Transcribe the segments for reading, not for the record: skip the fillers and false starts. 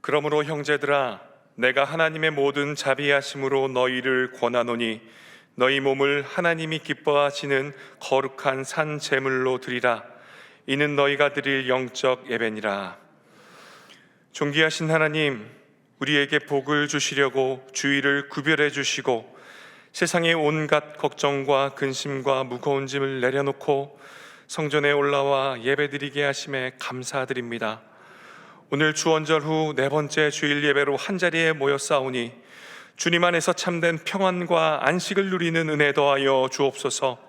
그러므로 형제들아, 내가 하나님의 모든 자비하심으로 너희를 권하노니 너희 몸을 하나님이 기뻐하시는 거룩한 산 제물로 드리라. 이는 너희가 드릴 영적 예배니라. 존귀하신 하나님, 우리에게 복을 주시려고 주의를 구별해 주시고 세상의 온갖 걱정과 근심과 무거운 짐을 내려놓고 성전에 올라와 예배드리게 하심에 감사드립니다. 오늘 주원절 후 네 번째 주일 예배로 한자리에 모였사오니 주님 안에서 참된 평안과 안식을 누리는 은혜 더하여 주옵소서.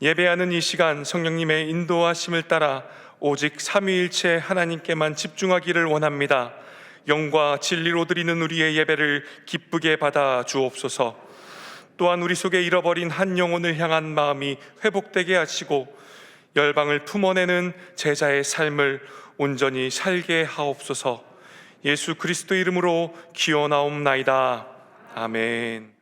예배하는 이 시간 성령님의 인도하심을 따라 오직 삼위일체 하나님께만 집중하기를 원합니다. 영과 진리로 드리는 우리의 예배를 기쁘게 받아 주옵소서. 또한 우리 속에 잃어버린 한 영혼을 향한 마음이 회복되게 하시고 열방을 품어내는 제자의 삶을 온전히 살게 하옵소서. 예수 그리스도 이름으로 기원하옵나이다. 아멘.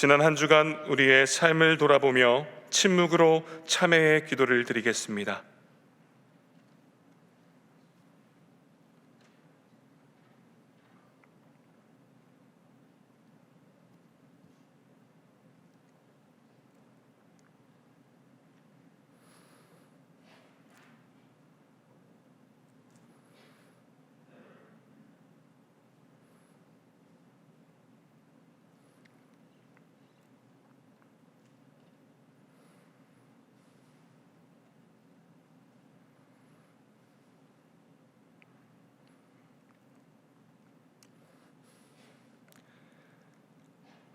지난 한 주간 우리의 삶을 돌아보며 침묵으로 참회의 기도를 드리겠습니다.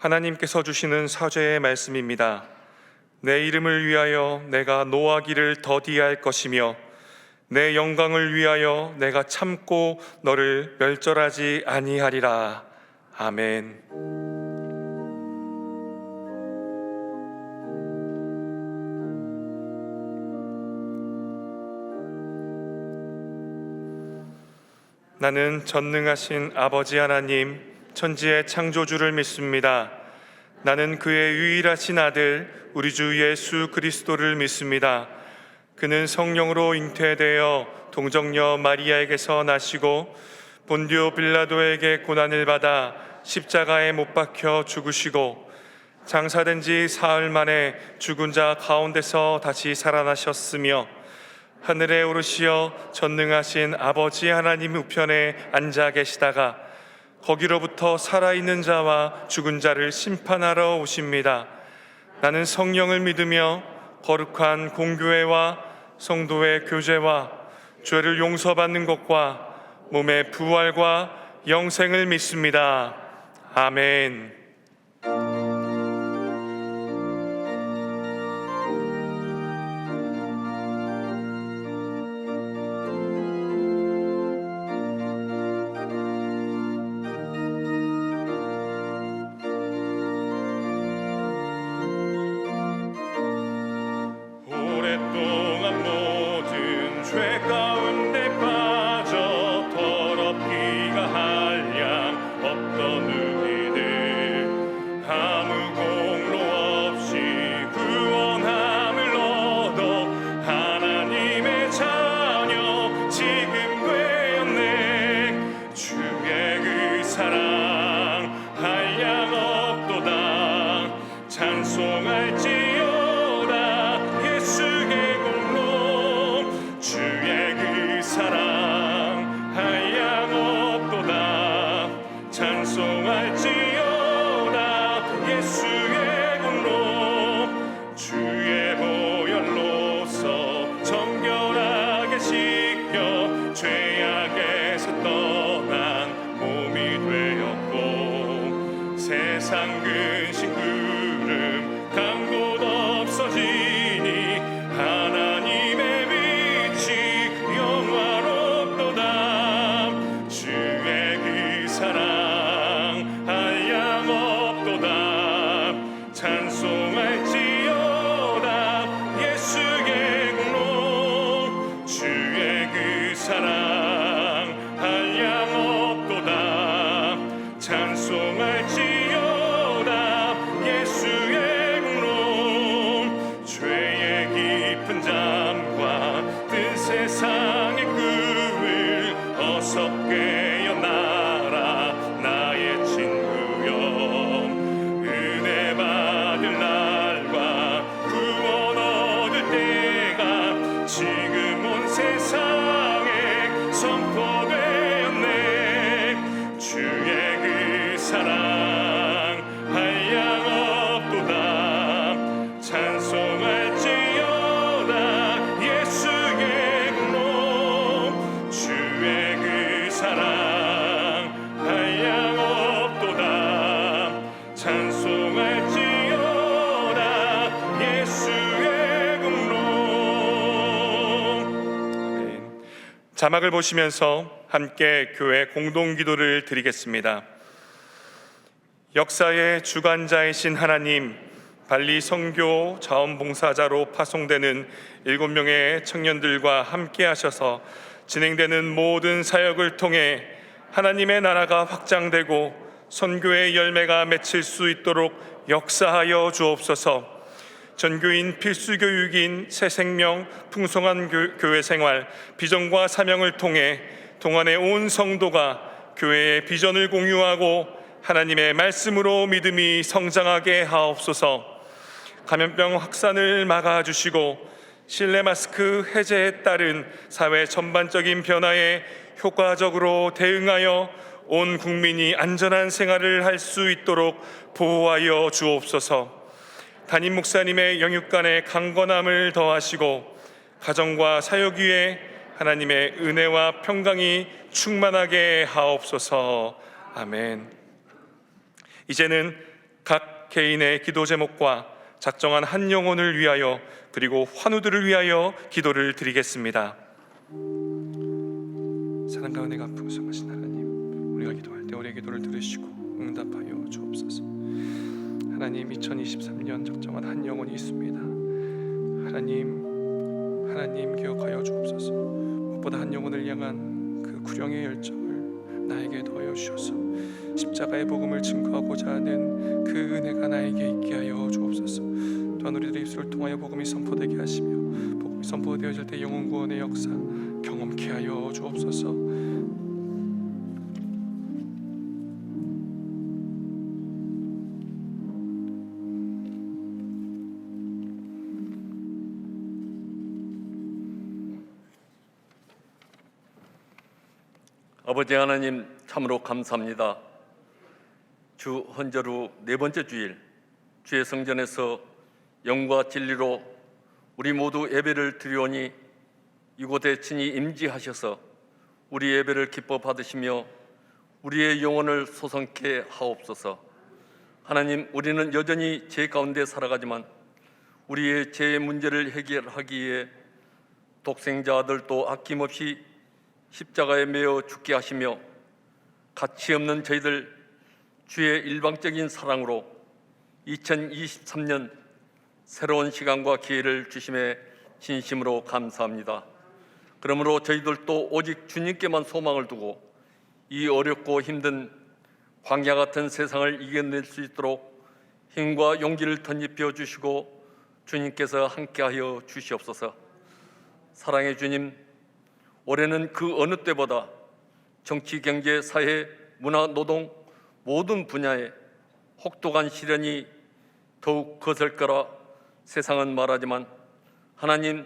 하나님께서 주시는 사죄의 말씀입니다. 내 이름을 위하여 내가 노하기를 더디할 것이며 내 영광을 위하여 내가 참고 너를 멸절하지 아니하리라. 아멘. 나는 전능하신 아버지 하나님, 천지의 창조주를 믿습니다. 나는 그의 유일하신 아들 우리 주 예수 그리스도를 믿습니다. 그는 성령으로 잉태되어 동정녀 마리아에게서 나시고 본디오 빌라도에게 고난을 받아 십자가에 못 박혀 죽으시고 장사된 지 사흘 만에 죽은 자 가운데서 다시 살아나셨으며 하늘에 오르시어 전능하신 아버지 하나님 우편에 앉아 계시다가 거기로부터 살아있는 자와 죽은 자를 심판하러 오십니다. 나는 성령을 믿으며 거룩한 공교회와 성도의 교제와 죄를 용서받는 것과 몸의 부활과 영생을 믿습니다. 아멘. 오랫동안 모든 죄 가운데 빠져 더럽기가 한량 없던 우리들 아무 공로 없이 구원함을 얻어 하나님의 자녀 지금 되었네. 주의 그 사랑 한량 없도다. 찬송할지어다. 예수의 공로 주의 그 사랑 한량 없도다. 찬송할지어다. 예수의 공로 주의 보혈로서 정결하게 씻겨 죄악에서 떠난 몸이 되었고 세상 근심 구름 간 곳 없어지니 하나님의 빛이 영화롭도다. 주의 그 사랑 한량 없도다. 찬송할지어다. 예수의 공로 주의 그 사랑 한량 없도다. 찬송할지어다. 예수의 공로 죄의 깊은 잠과 뜬 세상의 꿈을 어서 깨어나라. 나의 친구여 은혜 받을 날과 구원 얻을 때가 지금 온 세상에 선포되었네. 주의 그 사랑 한량 없도다. 찬송할지어다. 예수의 공로 주의 그 사랑 한량 없도다. 찬송할지어다. 예수의 공로. 아멘. 자막을 보시면서 함께 교회 공동기도를 드리겠습니다. 역사의 주관자이신 하나님, 발리 선교 자원봉사자로 파송되는 7명의 청년들과 함께 하셔서 진행되는 모든 사역을 통해 하나님의 나라가 확장되고 선교의 열매가 맺힐 수 있도록 역사하여 주옵소서. 전교인 필수 교육인 새 생명 풍성한 교회 생활 비전과 사명을 통해 동안의 온 성도가 교회의 비전을 공유하고 하나님의 말씀으로 믿음이 성장하게 하옵소서. 감염병 확산을 막아주시고 실내 마스크 해제에 따른 사회 전반적인 변화에 효과적으로 대응하여 온 국민이 안전한 생활을 할 수 있도록 보호하여 주옵소서. 담임 목사님의 영육간의 강건함을 더하시고 가정과 사역 위에 하나님의 은혜와 평강이 충만하게 하옵소서. 아멘. 이제는 각 개인의 기도 제목과 작정한 한 영혼을 위하여 그리고 환우들을 위하여 기도를 드리겠습니다. 사랑과 은혜가 풍성하신 하나님, 우리가 기도할 때 우리의 기도를 들으시고 응답하여 주옵소서. 하나님, 2023년 적정한 한 영혼이 있습니다. 하나님 기억하여 주옵소서. 무엇보다 한 영혼을 향한 그 구령의 열정을 나에게 더하여 주셔서 십자가의 복음을 증거하고자 하는 그 은혜가 나에게 있게 하여 주옵소서. 또한 우리들의 입술을 통하여 복음이 선포되게 하시며 복음이 선포되어질 때 영혼 구원의 역사 경험케 하여 주옵소서. 아버지 하나님, 참으로 감사합니다. 주 헌절 후 네 번째 주일, 주의 성전에서 영과 진리로 우리 모두 예배를 드리오니 이곳에 친히 임지하셔서 우리 예배를 기뻐 받으시며 우리의 영혼을 소성케 하옵소서. 하나님, 우리는 여전히 죄 가운데 살아가지만 우리의 죄의 문제를 해결하기 위해 독생자 아들도 아낌없이 십자가에 매어 죽게 하시며 가치 없는 저희들 주의 일방적인 사랑으로 2023년 새로운 시간과 기회를 주심에 진심으로 감사합니다. 그러므로 저희들도 오직 주님께만 소망을 두고 이 어렵고 힘든 광야 같은 세상을 이겨낼 수 있도록 힘과 용기를 덧입혀 주시고 주님께서 함께하여 주시옵소서. 사랑의 주님, 올해는 그 어느 때보다 정치, 경제, 사회, 문화, 노동 모든 분야에 혹독한 시련이 더욱 거셀 거라 세상은 말하지만 하나님,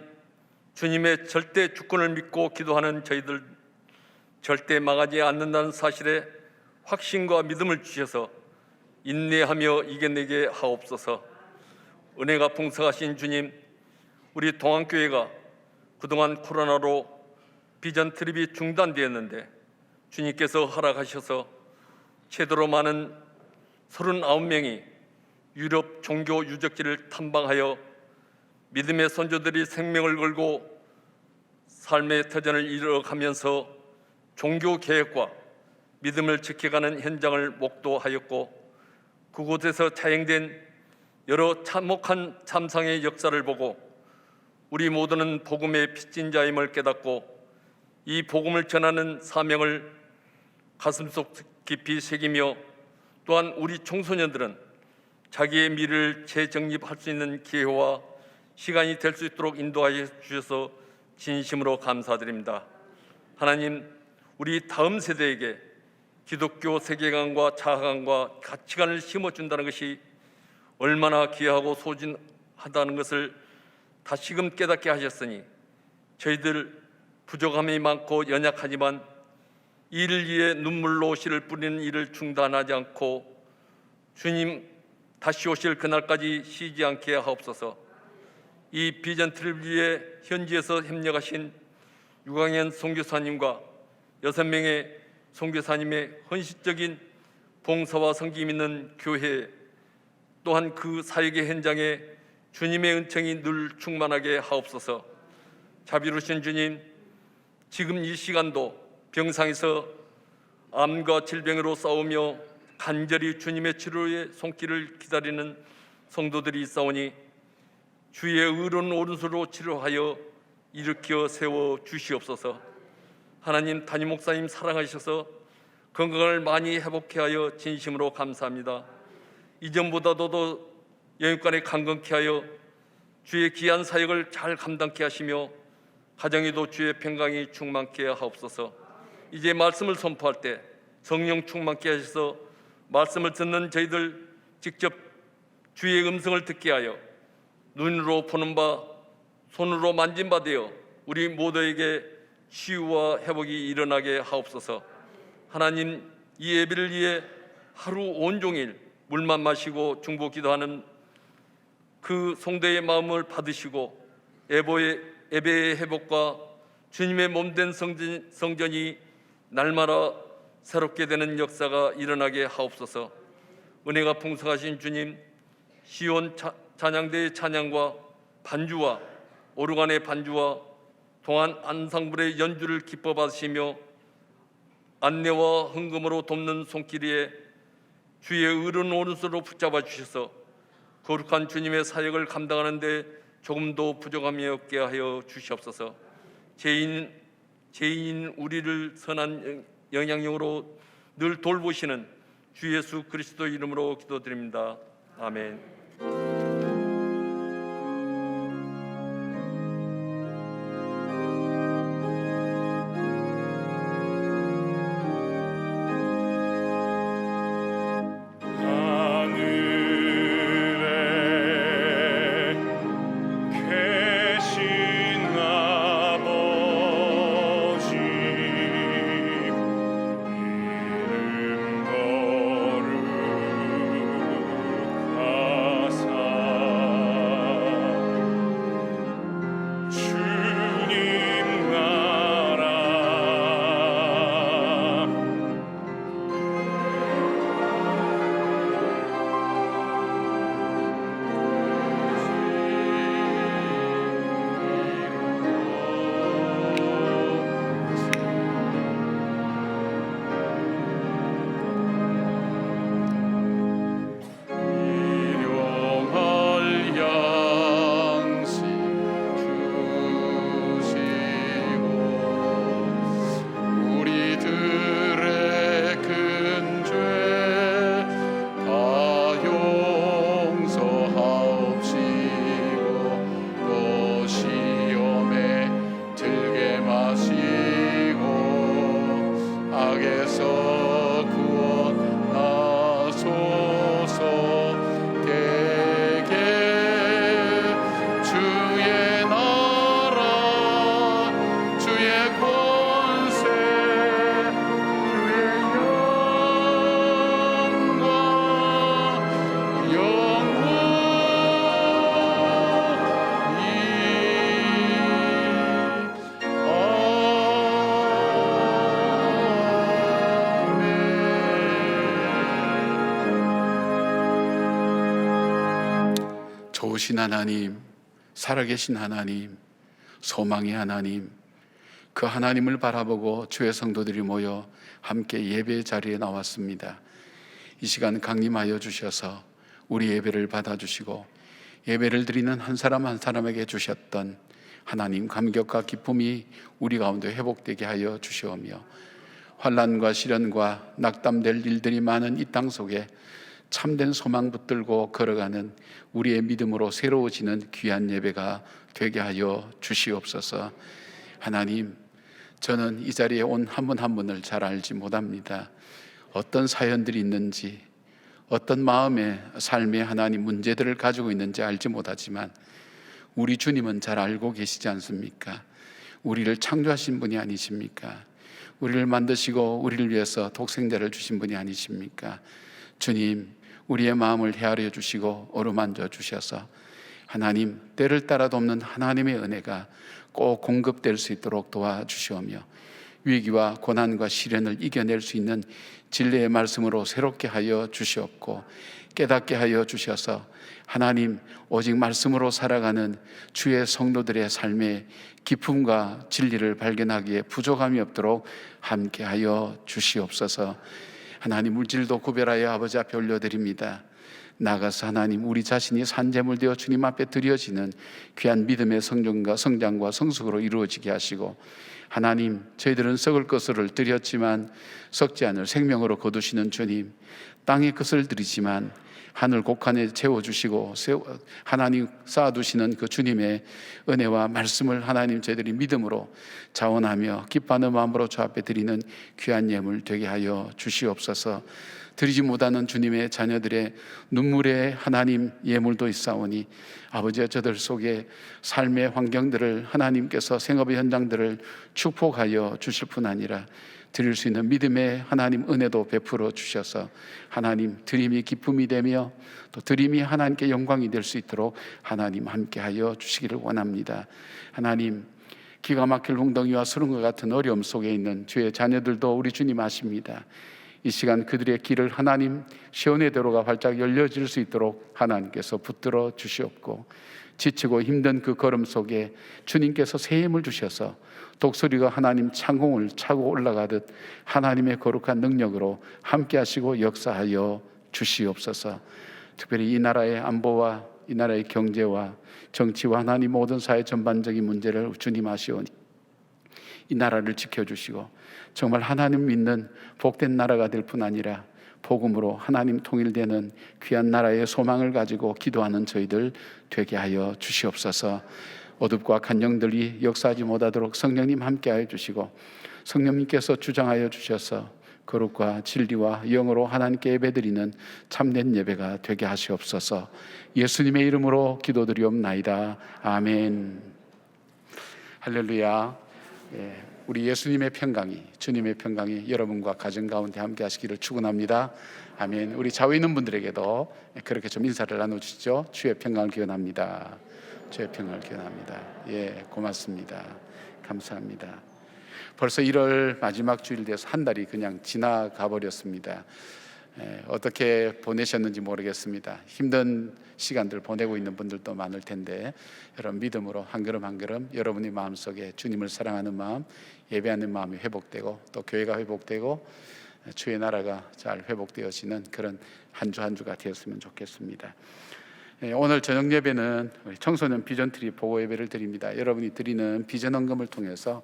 주님의 절대 주권을 믿고 기도하는 저희들 절대 망하지 않는다는 사실에 확신과 믿음을 주셔서 인내하며 이겨내게 하옵소서. 은혜가 풍성하신 주님, 우리 동안교회가 그동안 코로나로 비전 트립이 중단되었는데 주님께서 허락하셔서 최대로 많은 39명이 유럽 종교 유적지를 탐방하여 믿음의 선조들이 생명을 걸고 삶의 터전을 이뤄가면서 종교 개혁과 믿음을 지켜가는 현장을 목도하였고 그곳에서 자행된 여러 참혹한 참상의 역사를 보고 우리 모두는 복음의 빚진 자임을 깨닫고 이 복음을 전하는 사명을 가슴속 깊이 새기며 또한 우리 청소년들은 자기의 미래를 재정립할 수 있는 기회와 시간이 될 수 있도록 인도하여 주셔서 진심으로 감사드립니다. 하나님, 우리 다음 세대에게 기독교 세계관과 자아관과 가치관을 심어준다는 것이 얼마나 귀하고 소중하다는 것을 다시금 깨닫게 하셨으니 저희들 부족함이 많고 연약하지만 이를 위해 눈물로 씨를 뿌리는 일을 중단하지 않고 주님 다시 오실 그날까지 쉬지 않게 하옵소서. 이 비전 트립을 위해 현지에서 협력하신 유광현 선교사님과 6명의 선교사님의 헌신적인 봉사와 섬김 있는 교회 또한 그 사역의 현장에 주님의 은총이 늘 충만하게 하옵소서. 자비로우신 주님, 지금 이 시간도 병상에서 암과 질병으로 싸우며 간절히 주님의 치료의 손길을 기다리는 성도들이 있사오니 주의 의로운 오른손으로 치료하여 일으켜 세워 주시옵소서. 하나님, 담임 목사님 사랑하셔서 건강을 많이 회복케 하여 진심으로 감사합니다. 이전보다도 더 영육간에 강건케 하여 주의 귀한 사역을 잘 감당케 하시며 가정에도 주의 평강이 충만케 하옵소서. 이제 말씀을 선포할 때 성령 충만케 하셔서 말씀을 듣는 저희들 직접 주의 음성을 듣게 하여 눈으로 보는 바 손으로 만진 바 되어 우리 모두에게 치유와 회복이 일어나게 하옵소서. 하나님, 이 예배를 위해 하루 온종일 물만 마시고 중보 기도하는 그 성도의 마음을 받으시고 예배의 회복과 주님의 몸된 성전이 날마다 새롭게 되는 역사가 일어나게 하옵소서. 은혜가 풍성하신 주님, 시온 찬양대의 찬양과 반주와 오르간의 반주와 동안 안상불의 연주를 기뻐 받으시며 안내와 흥금으로 돕는 손길에 주의 의로운 오른손으로 붙잡아 주셔서 거룩한 주님의 사역을 감당하는 데 조금도 부족함이 없게 하여 주시옵소서. 죄인인 우리를 선한 영향력으로 늘 돌보시는 주 예수 그리스도 이름으로 기도드립니다. 아멘. 하늘에 계신 아버지 이름 거룩하사 주님 나라 일용할 양식 주시고 우리들의 큰 죄 다 용서하옵시고 또 시험에 들게 마시고 악에서 구원하소서. 대개 주의 나라 주의 권세 주의 좋으신 하나님, 살아계신 하나님, 소망의 하나님, 그 하나님을 바라보고 주의 성도들이 모여 함께 예배 자리에 나왔습니다. 이 시간 강림하여 주셔서 우리 예배를 받아주시고 예배를 드리는 한 사람 한 사람에게 주셨던 하나님 감격과 기쁨이 우리 가운데 회복되게 하여 주시오며 환난과 시련과 낙담될 일들이 많은 이 땅 속에 참된 소망 붙들고 걸어가는 우리의 믿음으로 새로워지는 귀한 예배가 되게 하여 주시옵소서. 하나님, 저는 이 자리에 온 한 분 한 분을 잘 알지 못합니다. 어떤 사연들이 있는지, 어떤 마음의 삶의 하나님 문제들을 가지고 있는지 알지 못하지만 우리 주님은 잘 알고 계시지 않습니까? 우리를 창조하신 분이 아니십니까? 우리를 만드시고 우리를 위해서 독생자를 주신 분이 아니십니까? 주님, 우리의 마음을 헤아려 주시고 어루만져 주셔서 하나님, 때를 따라 돕는 하나님의 은혜가 꼭 공급될 수 있도록 도와주시오며 위기와 고난과 시련을 이겨낼 수 있는 진리의 말씀으로 새롭게 하여 주시옵고 깨닫게 하여 주셔서 하나님, 오직 말씀으로 살아가는 주의 성도들의 삶의 기쁨과 진리를 발견하기에 부족함이 없도록 함께 하여 주시옵소서. 하나님, 물질도 구별하여 아버지 앞에 올려드립니다. 나가서 하나님, 우리 자신이 산제물 되어 주님 앞에 드려지는 귀한 믿음의 성장과 성숙으로 이루어지게 하시고 하나님, 저희들은 썩을 것을 드렸지만 썩지 않을 생명으로 거두시는 주님, 땅의 것을 드리지만 하늘 곡간에 채워주시고 하나님 쌓아두시는 그 주님의 은혜와 말씀을 하나님 저희들이 믿음으로 자원하며 기뻐하는 마음으로 주 앞에 드리는 귀한 예물 되게 하여 주시옵소서. 드리지 못하는 주님의 자녀들의 눈물의 하나님 예물도 있사오니 아버지와 저들 속에 삶의 환경들을 하나님께서 생업의 현장들을 축복하여 주실 뿐 아니라 드릴 수 있는 믿음의 하나님 은혜도 베풀어 주셔서 하나님 드림이 기쁨이 되며 또 드림이 하나님께 영광이 될 수 있도록 하나님 함께하여 주시기를 원합니다. 하나님, 기가 막힐 웅덩이와 수렁과 같은 어려움 속에 있는 주의 자녀들도 우리 주님 아십니다. 이 시간 그들의 길을 하나님 시온의 도로가 활짝 열려질 수 있도록 하나님께서 붙들어 주시옵고, 지치고 힘든 그 걸음 속에 주님께서 새 힘을 주셔서 독수리가 하나님 창공을 차고 올라가듯 하나님의 거룩한 능력으로 함께 하시고 역사하여 주시옵소서. 특별히 이 나라의 안보와 이 나라의 경제와 정치와 하나님 모든 사회 전반적인 문제를 주님 아시오니 이 나라를 지켜주시고 정말 하나님 믿는 복된 나라가 될 뿐 아니라 복음으로 하나님 통일되는 귀한 나라의 소망을 가지고 기도하는 저희들 되게 하여 주시옵소서. 어둡고 악한 영들이 역사하지 못하도록 성령님 함께하여 주시고, 성령님께서 주장하여 주셔서 거룩과 진리와 영으로 하나님께 예배드리는 참된 예배가 되게 하시옵소서. 예수님의 이름으로 기도드리옵나이다. 아멘. 할렐루야. 우리 예수님의 평강이, 주님의 평강이 여러분과 가정 가운데 함께 하시기를 축원합니다. 아멘. 우리 좌우에 있는 분들에게도 그렇게 좀 인사를 나눠주시죠. 주의 평강을 기원합니다. 주의 평강을 기원합니다. 예, 고맙습니다. 감사합니다. 벌써 1월 마지막 주일 돼서 한 달이 그냥 지나가 버렸습니다. 어떻게 보내셨는지 모르겠습니다. 힘든 시간들 보내고 있는 분들도 많을 텐데, 여러분 믿음으로 한 걸음 한 걸음 여러분의 마음속에 주님을 사랑하는 마음, 예배하는 마음이 회복되고 또 교회가 회복되고 주의 나라가 잘 회복되어지는 그런 한 주 한 주가 되었으면 좋겠습니다. 오늘 저녁 예배는 청소년 비전트리 보고 예배를 드립니다. 여러분이 드리는 비전 헌금을 통해서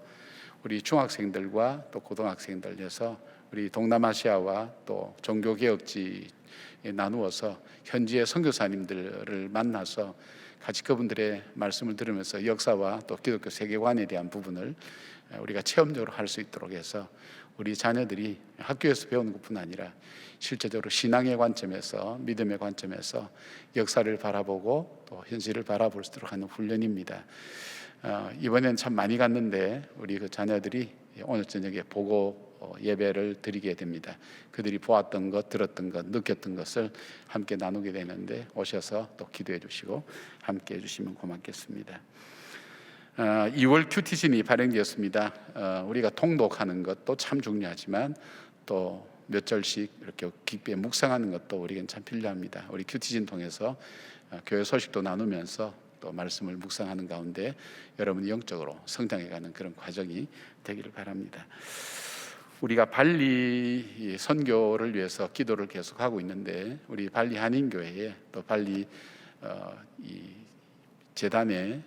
우리 중학생들과 또 고등학생들에서 우리 동남아시아와 또 종교개혁지에 나누어서 현지의 선교사님들을 만나서 같이 그분들의 말씀을 들으면서 역사와 또 기독교 세계관에 대한 부분을 우리가 체험적으로 할 수 있도록 해서 우리 자녀들이 학교에서 배우는 것뿐 아니라 실제적으로 신앙의 관점에서, 믿음의 관점에서 역사를 바라보고 또 현실을 바라볼 수 있도록 하는 훈련입니다. 이번에는 참 많이 갔는데 우리 그 자녀들이 오늘 저녁에 보고 예배를 드리게 됩니다. 그들이 보았던 것, 들었던 것, 느꼈던 것을 함께 나누게 되는데 오셔서 또 기도해 주시고 함께 해주시면 고맙겠습니다. 2월 큐티신이 발행되었습니다. 우리가 통독하는 것도 참 중요하지만 또 몇 절씩 이렇게 깊게 묵상하는 것도 우리에겐 참 필요합니다. 우리 큐티신 통해서 교회 소식도 나누면서 또 말씀을 묵상하는 가운데 여러분이 영적으로 성장해가는 그런 과정이 되기를 바랍니다. 우리가 발리 선교를 위해서 기도를 계속하고 있는데, 우리 발리 한인교회에 또 발리 이 재단에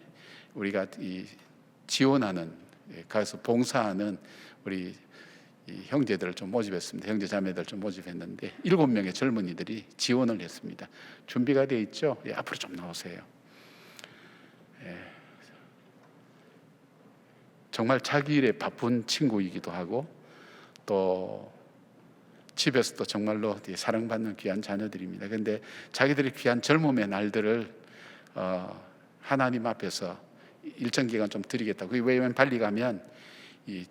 우리가 이 지원하는, 가서 봉사하는 우리 이 형제들을 좀 모집했습니다. 형제 자매들 좀 모집했는데 7명의 젊은이들이 지원을 했습니다. 준비가 되어 있죠? 예, 앞으로 좀 나오세요. 예. 정말 자기 일에 바쁜 친구이기도 하고 또 집에서도 정말로 사랑받는 귀한 자녀들입니다. 그런데 자기들의 귀한 젊음의 날들을 하나님 앞에서 일정 기간 좀 드리겠다고. 왜냐하면 발리 가면 이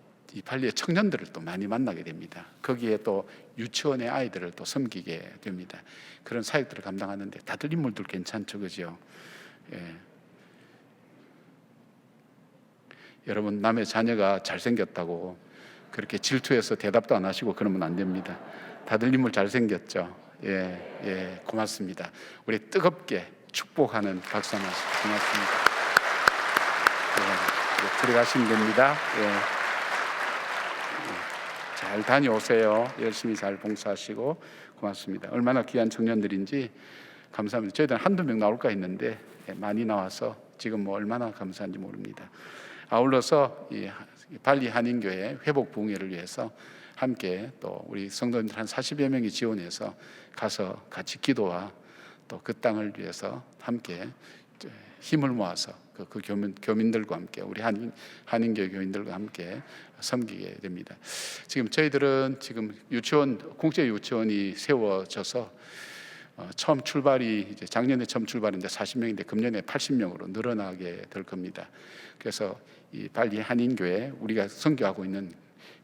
발리의 청년들을 또 많이 만나게 됩니다. 거기에 또 유치원의 아이들을 또 섬기게 됩니다. 그런 사역들을 감당하는데 다들 인물들 괜찮죠, 그죠? 예. 여러분, 남의 자녀가 잘생겼다고 그렇게 질투해서 대답도 안 하시고 그러면 안 됩니다. 다들 인물 잘생겼죠? 예, 고맙습니다. 우리 뜨겁게 축복하는 박수 하나 주시고 고맙습니다. 예, 들어가시면 됩니다. 예. 잘 다녀오세요. 열심히 잘 봉사하시고 고맙습니다. 얼마나 귀한 청년들인지 감사합니다. 저희들은 한두 명 나올까 했는데 많이 나와서 지금 뭐 얼마나 감사한지 모릅니다. 아울러서 이 발리 한인교회 회복 부흥회를 위해서 함께 또 우리 성도님들 한 40여 명이 지원해서 가서 같이 기도와 또 그 땅을 위해서 함께 힘을 모아서 그 교민들과 함께 우리 한인교회 교인들과 함께 섬기게 됩니다. 지금 저희들은 지금 유치원, 공짜 유치원이 세워져서 처음 출발이 이제 작년에 처음 출발인데 40명인데 금년에 80명으로 늘어나게 될 겁니다. 그래서 이 발리 한인교회 우리가 선교하고 있는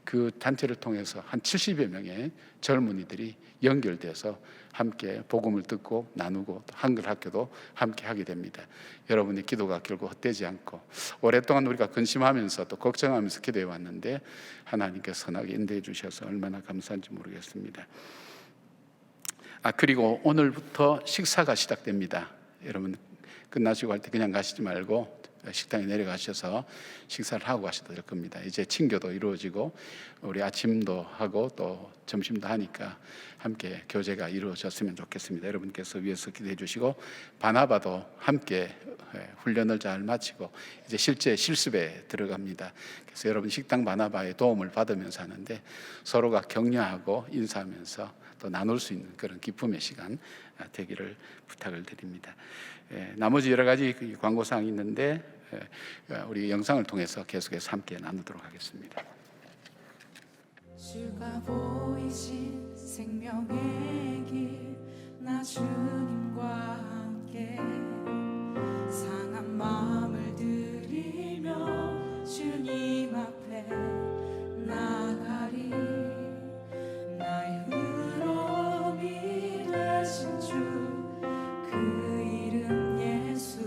그 단체를 통해서 한 70여 명의 젊은이들이 연결돼서 함께 복음을 듣고 나누고 한글 학교도 함께 하게 됩니다. 여러분의 기도가 결국 헛되지 않고 오랫동안 우리가 근심하면서 또 걱정하면서 기도해 왔는데 하나님께서 선하게 인도해 주셔서 얼마나 감사한지 모르겠습니다. 그리고 오늘부터 식사가 시작됩니다. 여러분 끝나시고 할 때 그냥 가시지 말고 식당에 내려가셔서 식사를 하고 가셔도 될 겁니다. 이제 친교도 이루어지고 우리 아침도 하고 또 점심도 하니까 함께 교제가 이루어졌으면 좋겠습니다. 여러분께서 위해서 기도해 주시고 바나바도 함께 훈련을 잘 마치고 이제 실제 실습에 들어갑니다. 그래서 여러분 식당 바나바의 도움을 받으면서 하는데 서로가 격려하고 인사하면서 또 나눌 수 있는 그런 기쁨의 시간 되기를 부탁을 드립니다. 나머지 여러 가지 광고사항이 있는데 우리 영상을 통해서 계속해서 함께 나누도록 하겠습니다. 주가 보이신 생명의 길 나 주님과 함께 상한 마음을 들이며 주님 앞에 나가리 나의 의로움이 되신 주 그 이름 예수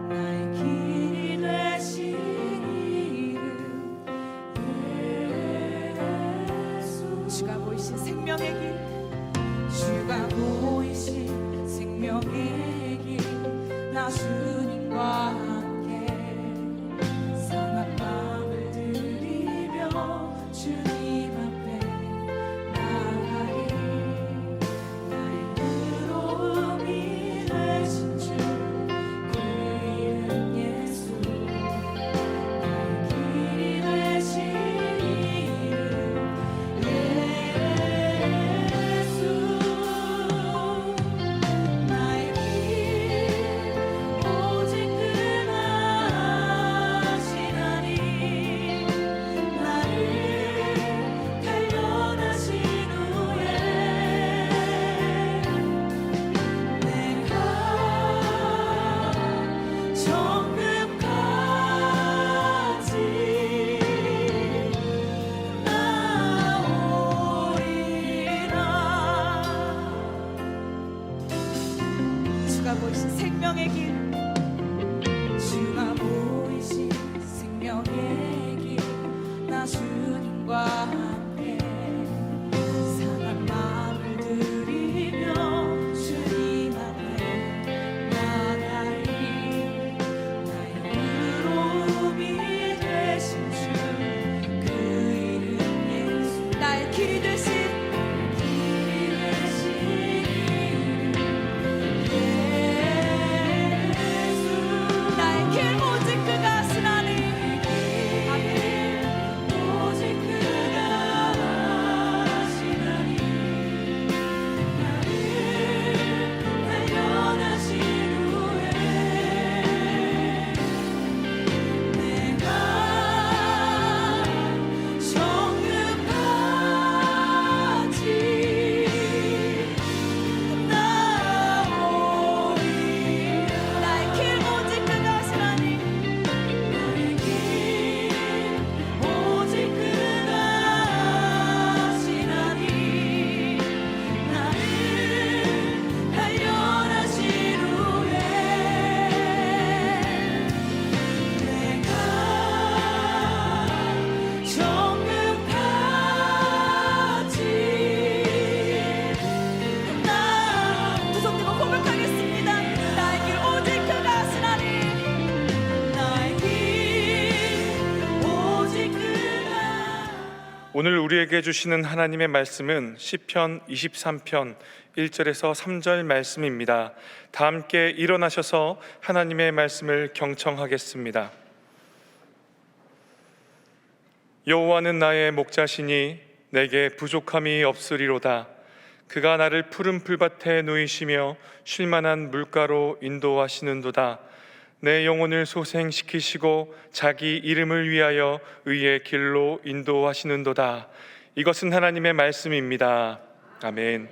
나의 길이 되신 이름 예수 주가 보이신 생명의 길 주가 보이신 생명의 길 나 주님과 함께 상한 마음을 들이며 주님 앞에 나가리 나의 의로움이 되신 주 그 이름 예수 나의 길이 되신 이름 예수 나의 길 오직 그하시나니 나를 단련하신 후에 내가 정금까지 나오리라 주가 보이신 생명의 길 주가 보이신 생명의 길 나 주님과 함께 상한 마음을 들이며 주님 앞에 나가리 나의 의로움이 되신 주 그 이름 예수 나의 길이 되신 나의 길 오직 그가 하시나니 아멘 오직 그가 하시나니 나를 단련하신 후에 내가 정금까지 나오리라 나의 길 오직 그가 하시나니 나의 길 오직 그가 하시나니 나를 단련하신 후에 내가 정금까지 두 손 들고 고백하겠습니다. 나의 길 오직 그가 하시나니 나의 길 오직 그가 오늘 우리에게 주시는 하나님의 말씀은 시편 23편 1절에서 3절 말씀입니다. 다 함께 일어나셔서 하나님의 말씀을 경청하겠습니다. 여호와는 나의 목자시니 내게 부족함이 없으리로다. 그가 나를 푸른 풀밭에 누이시며 쉴만한 물가로 인도하시는도다. 내 영혼을 소생시키시고 자기 이름을 위하여 의의 길로 인도하시는도다. 이것은 하나님의 말씀입니다. 아멘.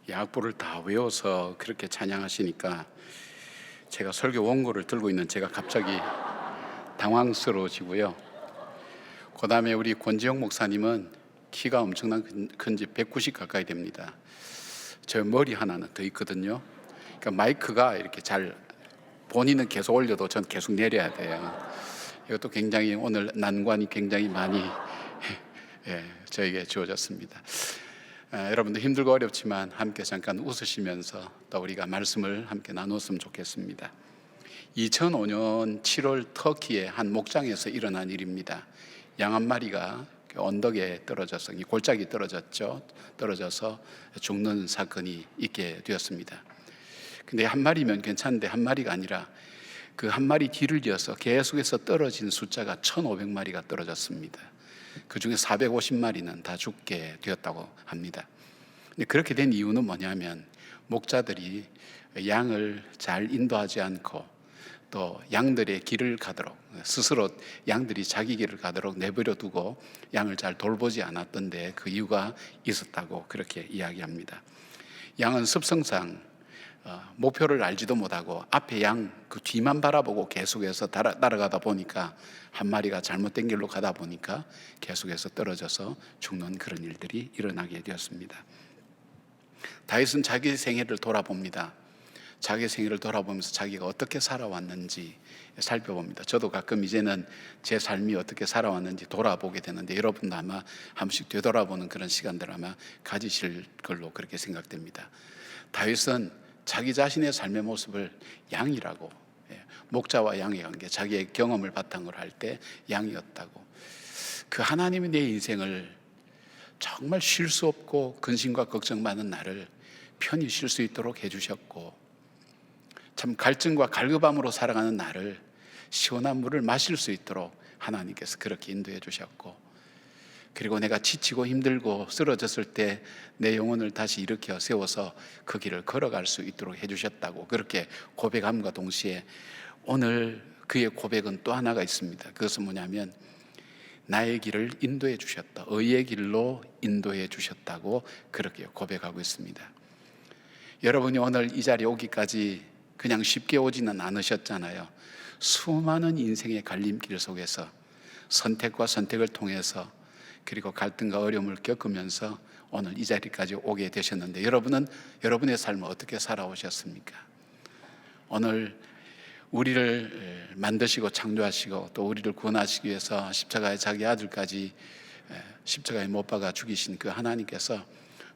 야악보를 다 외워서 그렇게 찬양하시니까 제가 설교 원고를 들고 있는 제가 갑자기 당황스러워지고요. 그 다음에 우리 권지영 목사님은 키가 엄청난 큰지 190 가까이 됩니다. 저 머리 하나는 더 있거든요. 그러니까 마이크가 이렇게 잘, 본인은 계속 올려도 전 계속 내려야 돼요. 이것도 굉장히 오늘 난관이 굉장히 많이 저에게 주어졌습니다. 여러분도 힘들고 어렵지만 함께 잠깐 웃으시면서 또 우리가 말씀을 함께 나눴으면 좋겠습니다. 2005년 7월 터키의 한 목장에서 일어난 일입니다. 양 한 마리가 언덕에 떨어져서, 골짜기 떨어져서 죽는 사건이 있게 되었습니다. 근데 한 마리면 괜찮은데 한 마리가 아니라 그 한 마리 뒤를 이어서 계속해서 떨어진 숫자가 1,500마리가 떨어졌습니다. 그 중에 450마리는 다 죽게 되었다고 합니다. 근데 그렇게 된 이유는 뭐냐면 목자들이 양을 잘 인도하지 않고 또 양들의 길을 가도록, 스스로 양들이 자기 길을 가도록 내버려 두고 양을 잘 돌보지 않았던데 그 이유가 있었다고 그렇게 이야기합니다. 양은 습성상 목표를 알지도 못하고 앞에 양 그 뒤만 바라보고 계속해서 따라가다 보니까 한 마리가 잘못된 길로 가다 보니까 계속해서 떨어져서 죽는 그런 일들이 일어나게 되었습니다. 다윗은 자기 생애를 돌아봅니다. 자기 생애를 돌아보면서 자기가 어떻게 살아왔는지 살펴봅니다. 저도 가끔 이제는 제 삶이 어떻게 살아왔는지 돌아보게 되는데 여러분도 아마 한 번씩 되돌아보는 그런 시간들 아마 가지실 걸로 그렇게 생각됩니다. 다윗은 자기 자신의 삶의 모습을 양이라고, 목자와 양의 관계, 자기의 경험을 바탕으로 할 때 양이었다고, 그 하나님이 내 인생을 정말 쉴 수 없고 근심과 걱정 많은 나를 편히 쉴 수 있도록 해주셨고, 참 갈증과 갈급함으로 살아가는 나를 시원한 물을 마실 수 있도록 하나님께서 그렇게 인도해 주셨고, 그리고 내가 지치고 힘들고 쓰러졌을 때 내 영혼을 다시 일으켜 세워서 그 길을 걸어갈 수 있도록 해주셨다고 그렇게 고백함과 동시에 오늘 그의 고백은 또 하나가 있습니다. 그것은 뭐냐면 나의 길을 인도해 주셨다, 의의 길로 인도해 주셨다고 그렇게 고백하고 있습니다. 여러분이 오늘 이 자리에 오기까지 그냥 쉽게 오지는 않으셨잖아요. 수많은 인생의 갈림길 속에서 선택과 선택을 통해서 그리고 갈등과 어려움을 겪으면서 오늘 이 자리까지 오게 되셨는데 여러분은 여러분의 삶을 어떻게 살아오셨습니까? 오늘 우리를 만드시고 창조하시고 또 우리를 구원하시기 위해서 십자가에 자기 아들까지 십자가에 못 박아 죽이신 그 하나님께서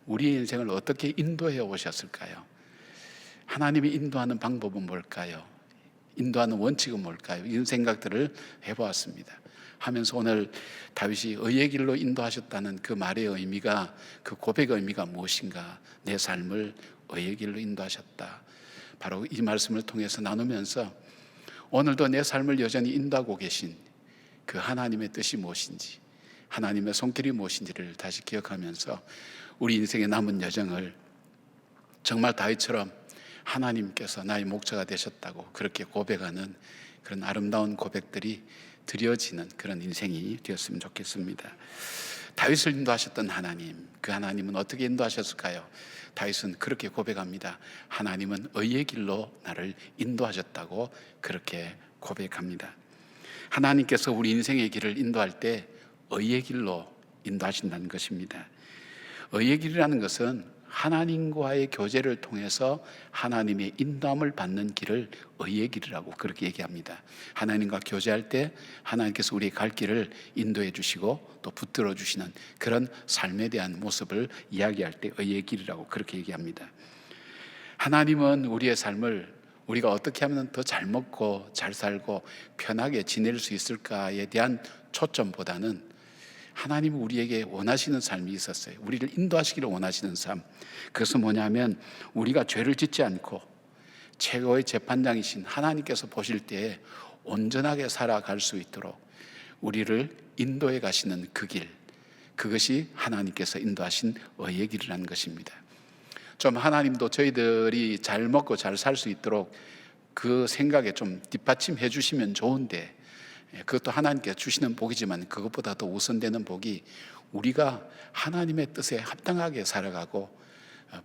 우리의 인생을 어떻게 인도해 오셨을까요? 하나님이 인도하는 방법은 뭘까요? 인도하는 원칙은 뭘까요? 이런 생각들을 해보았습니다. 하면서 오늘 다윗이 의의 길로 인도하셨다는 그 말의 의미가, 그 고백의 의미가 무엇인가, 내 삶을 의의 길로 인도하셨다, 바로 이 말씀을 통해서 나누면서 오늘도 내 삶을 여전히 인도하고 계신 그 하나님의 뜻이 무엇인지, 하나님의 손길이 무엇인지를 다시 기억하면서 우리 인생의 남은 여정을 정말 다윗처럼 하나님께서 나의 목자가 되셨다고 그렇게 고백하는 그런 아름다운 고백들이 드려지는 그런 인생이 되었으면 좋겠습니다. 다윗을 인도하셨던 하나님, 그 하나님은 어떻게 인도하셨을까요? 다윗은 그렇게 고백합니다. 하나님은 의의 길로 나를 인도하셨다고 그렇게 고백합니다. 하나님께서 우리 인생의 길을 인도할 때 의의 길로 인도하신다는 것입니다. 의의 길이라는 것은 하나님과의 교제를 통해서 하나님의 인도함을 받는 길을 의의 길이라고 그렇게 얘기합니다. 하나님과 교제할 때 하나님께서 우리의 갈 길을 인도해 주시고 또 붙들어 주시는 그런 삶에 대한 모습을 이야기할 때 의의 길이라고 그렇게 얘기합니다. 하나님은 우리의 삶을 우리가 어떻게 하면 더 잘 먹고 잘 살고 편하게 지낼 수 있을까에 대한 초점보다는 하나님은 우리에게 원하시는 삶이 있었어요. 우리를 인도하시기를 원하시는 삶. 그것은 뭐냐면 우리가 죄를 짓지 않고 최고의 재판장이신 하나님께서 보실 때에 온전하게 살아갈 수 있도록 우리를 인도해 가시는 그 길, 그것이 하나님께서 인도하신 의의 길이라는 것입니다. 좀 하나님도 저희들이 잘 먹고 잘 살 수 있도록 그 생각에 좀 뒷받침해 주시면 좋은데, 그것도 하나님께 주시는 복이지만 그것보다 더 우선되는 복이 우리가 하나님의 뜻에 합당하게 살아가고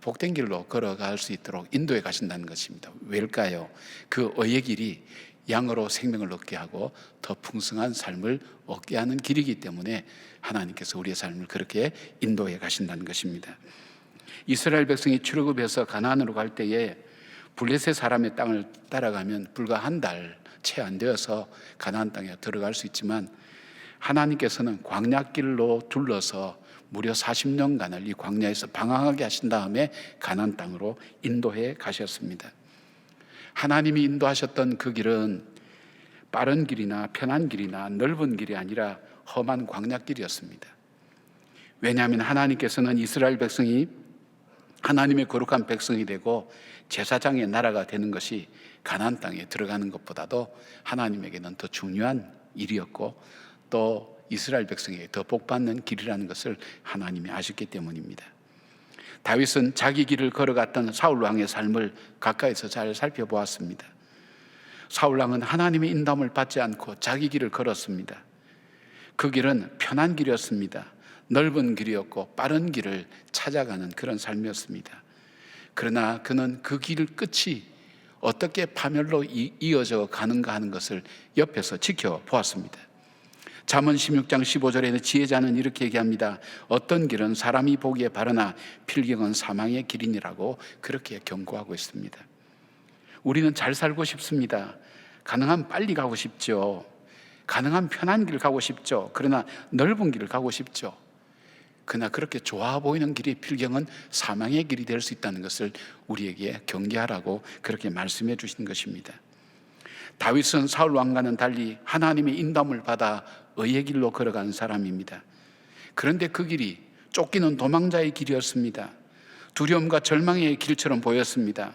복된 길로 걸어갈 수 있도록 인도해 가신다는 것입니다. 왜일까요? 그 의의 길이 양으로 생명을 얻게 하고 더 풍성한 삶을 얻게 하는 길이기 때문에 하나님께서 우리의 삶을 그렇게 인도해 가신다는 것입니다. 이스라엘 백성이 출애굽해서 가나안으로 갈 때에 블레셋 사람의 땅을 따라가면 불과 한 달 채 안 되어서 가나안 땅에 들어갈 수 있지만 하나님께서는 광야길로 둘러서 무려 40년간을 이 광야에서 방황하게 하신 다음에 가나안 땅으로 인도해 가셨습니다. 하나님이 인도하셨던 그 길은 빠른 길이나 편한 길이나 넓은 길이 아니라 험한 광야길이었습니다. 왜냐하면 하나님께서는 이스라엘 백성이 하나님의 거룩한 백성이 되고 제사장의 나라가 되는 것이 가나안 땅에 들어가는 것보다도 하나님에게는 더 중요한 일이었고 또 이스라엘 백성에게 더 복받는 길이라는 것을 하나님이 아셨기 때문입니다. 다윗은 자기 길을 걸어갔던 사울 왕의 삶을 가까이서 잘 살펴보았습니다. 사울 왕은 하나님의 인도함을 받지 않고 자기 길을 걸었습니다. 그 길은 편한 길이었습니다. 넓은 길이었고 빠른 길을 찾아가는 그런 삶이었습니다. 그러나 그는 그 길 끝이 어떻게 파멸로 이어져 가는가 하는 것을 옆에서 지켜보았습니다. 잠언 16장 15절에는 지혜자는 이렇게 얘기합니다. 어떤 길은 사람이 보기에 바르나 필경은 사망의 길이니라고 그렇게 경고하고 있습니다. 우리는 잘 살고 싶습니다. 가능하면 빨리 가고 싶죠. 가능한 편한 길 가고 싶죠. 그러나 넓은 길을 가고 싶죠. 그러나 그렇게 좋아 보이는 길이 필경은 사망의 길이 될 수 있다는 것을 우리에게 경계하라고 그렇게 말씀해 주신 것입니다. 다윗은 사울 왕과는 달리 하나님의 인도함을 받아 의의 길로 걸어간 사람입니다. 그런데 그 길이 쫓기는 도망자의 길이었습니다. 두려움과 절망의 길처럼 보였습니다.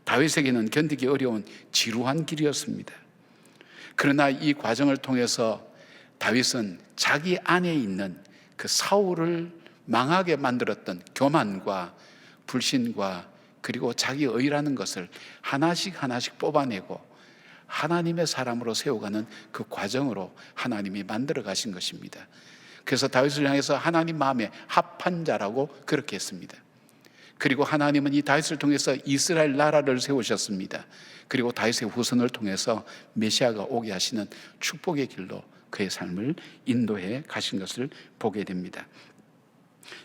다윗에게는 견디기 어려운 지루한 길이었습니다. 그러나 이 과정을 통해서 다윗은 자기 안에 있는 그 사울을 망하게 만들었던 교만과 불신과 그리고 자기 의라는 것을 하나씩 하나씩 뽑아내고 하나님의 사람으로 세워가는 그 과정으로 하나님이 만들어 가신 것입니다. 그래서 다윗을 향해서 하나님 마음에 합한 자라고 그렇게 했습니다. 그리고 하나님은 이 다윗을 통해서 이스라엘 나라를 세우셨습니다. 그리고 다윗의 후손을 통해서 메시아가 오게 하시는 축복의 길로 그의 삶을 인도해 가신 것을 보게 됩니다.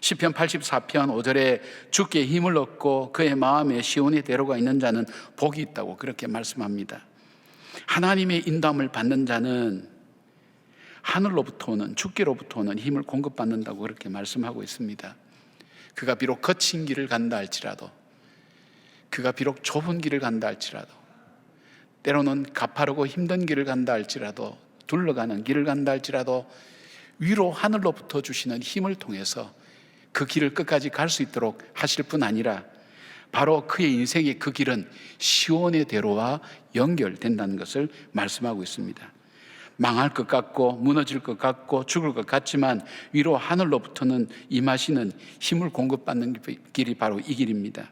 시편 84편 5절에 주께 힘을 얻고 그의 마음에 시온의 대로가 있는 자는 복이 있다고 그렇게 말씀합니다. 하나님의 인도함을 받는 자는 하늘로부터 오는 주께로부터 오는 힘을 공급받는다고 그렇게 말씀하고 있습니다. 그가 비록 거친 길을 간다 할지라도, 그가 비록 좁은 길을 간다 할지라도, 때로는 가파르고 힘든 길을 간다 할지라도, 둘러가는 길을 간다 할지라도 위로 하늘로부터 주시는 힘을 통해서 그 길을 끝까지 갈 수 있도록 하실 뿐 아니라 바로 그의 인생의 그 길은 시온의 대로와 연결된다는 것을 말씀하고 있습니다. 망할 것 같고 무너질 것 같고 죽을 것 같지만 위로 하늘로부터는 임하시는 힘을 공급받는 길이 바로 이 길입니다.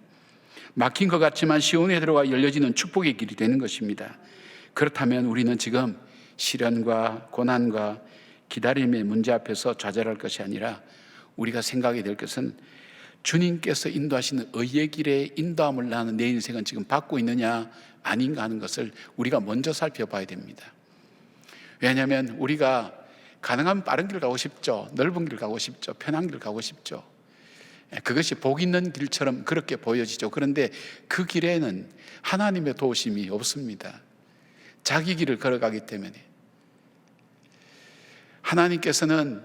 막힌 것 같지만 시온의 대로가 열려지는 축복의 길이 되는 것입니다. 그렇다면 우리는 지금 시련과 고난과 기다림의 문제 앞에서 좌절할 것이 아니라 우리가 생각해야 될 것은 주님께서 인도하시는 의의 길에 인도함을 나는 내 인생은 지금 받고 있느냐 아닌가 하는 것을 우리가 먼저 살펴봐야 됩니다. 왜냐하면 우리가 가능한 빠른 길 가고 싶죠. 넓은 길 가고 싶죠. 편한 길 가고 싶죠. 그것이 복 있는 길처럼 그렇게 보여지죠. 그런데 그 길에는 하나님의 도우심이 없습니다. 자기 길을 걸어가기 때문에 하나님께서는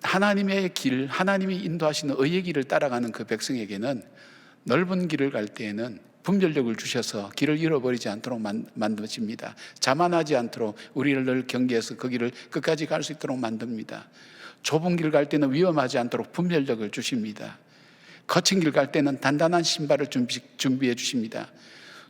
하나님의 길, 하나님이 인도하시는 의의 길을 따라가는 그 백성에게는 넓은 길을 갈 때에는 분별력을 주셔서 길을 잃어버리지 않도록 만드십니다. 자만하지 않도록 우리를 늘 경계해서 그 길을 끝까지 갈 수 있도록 만듭니다. 좁은 길 갈 때는 위험하지 않도록 분별력을 주십니다. 거친 길 갈 때는 단단한 신발을 준비해 주십니다.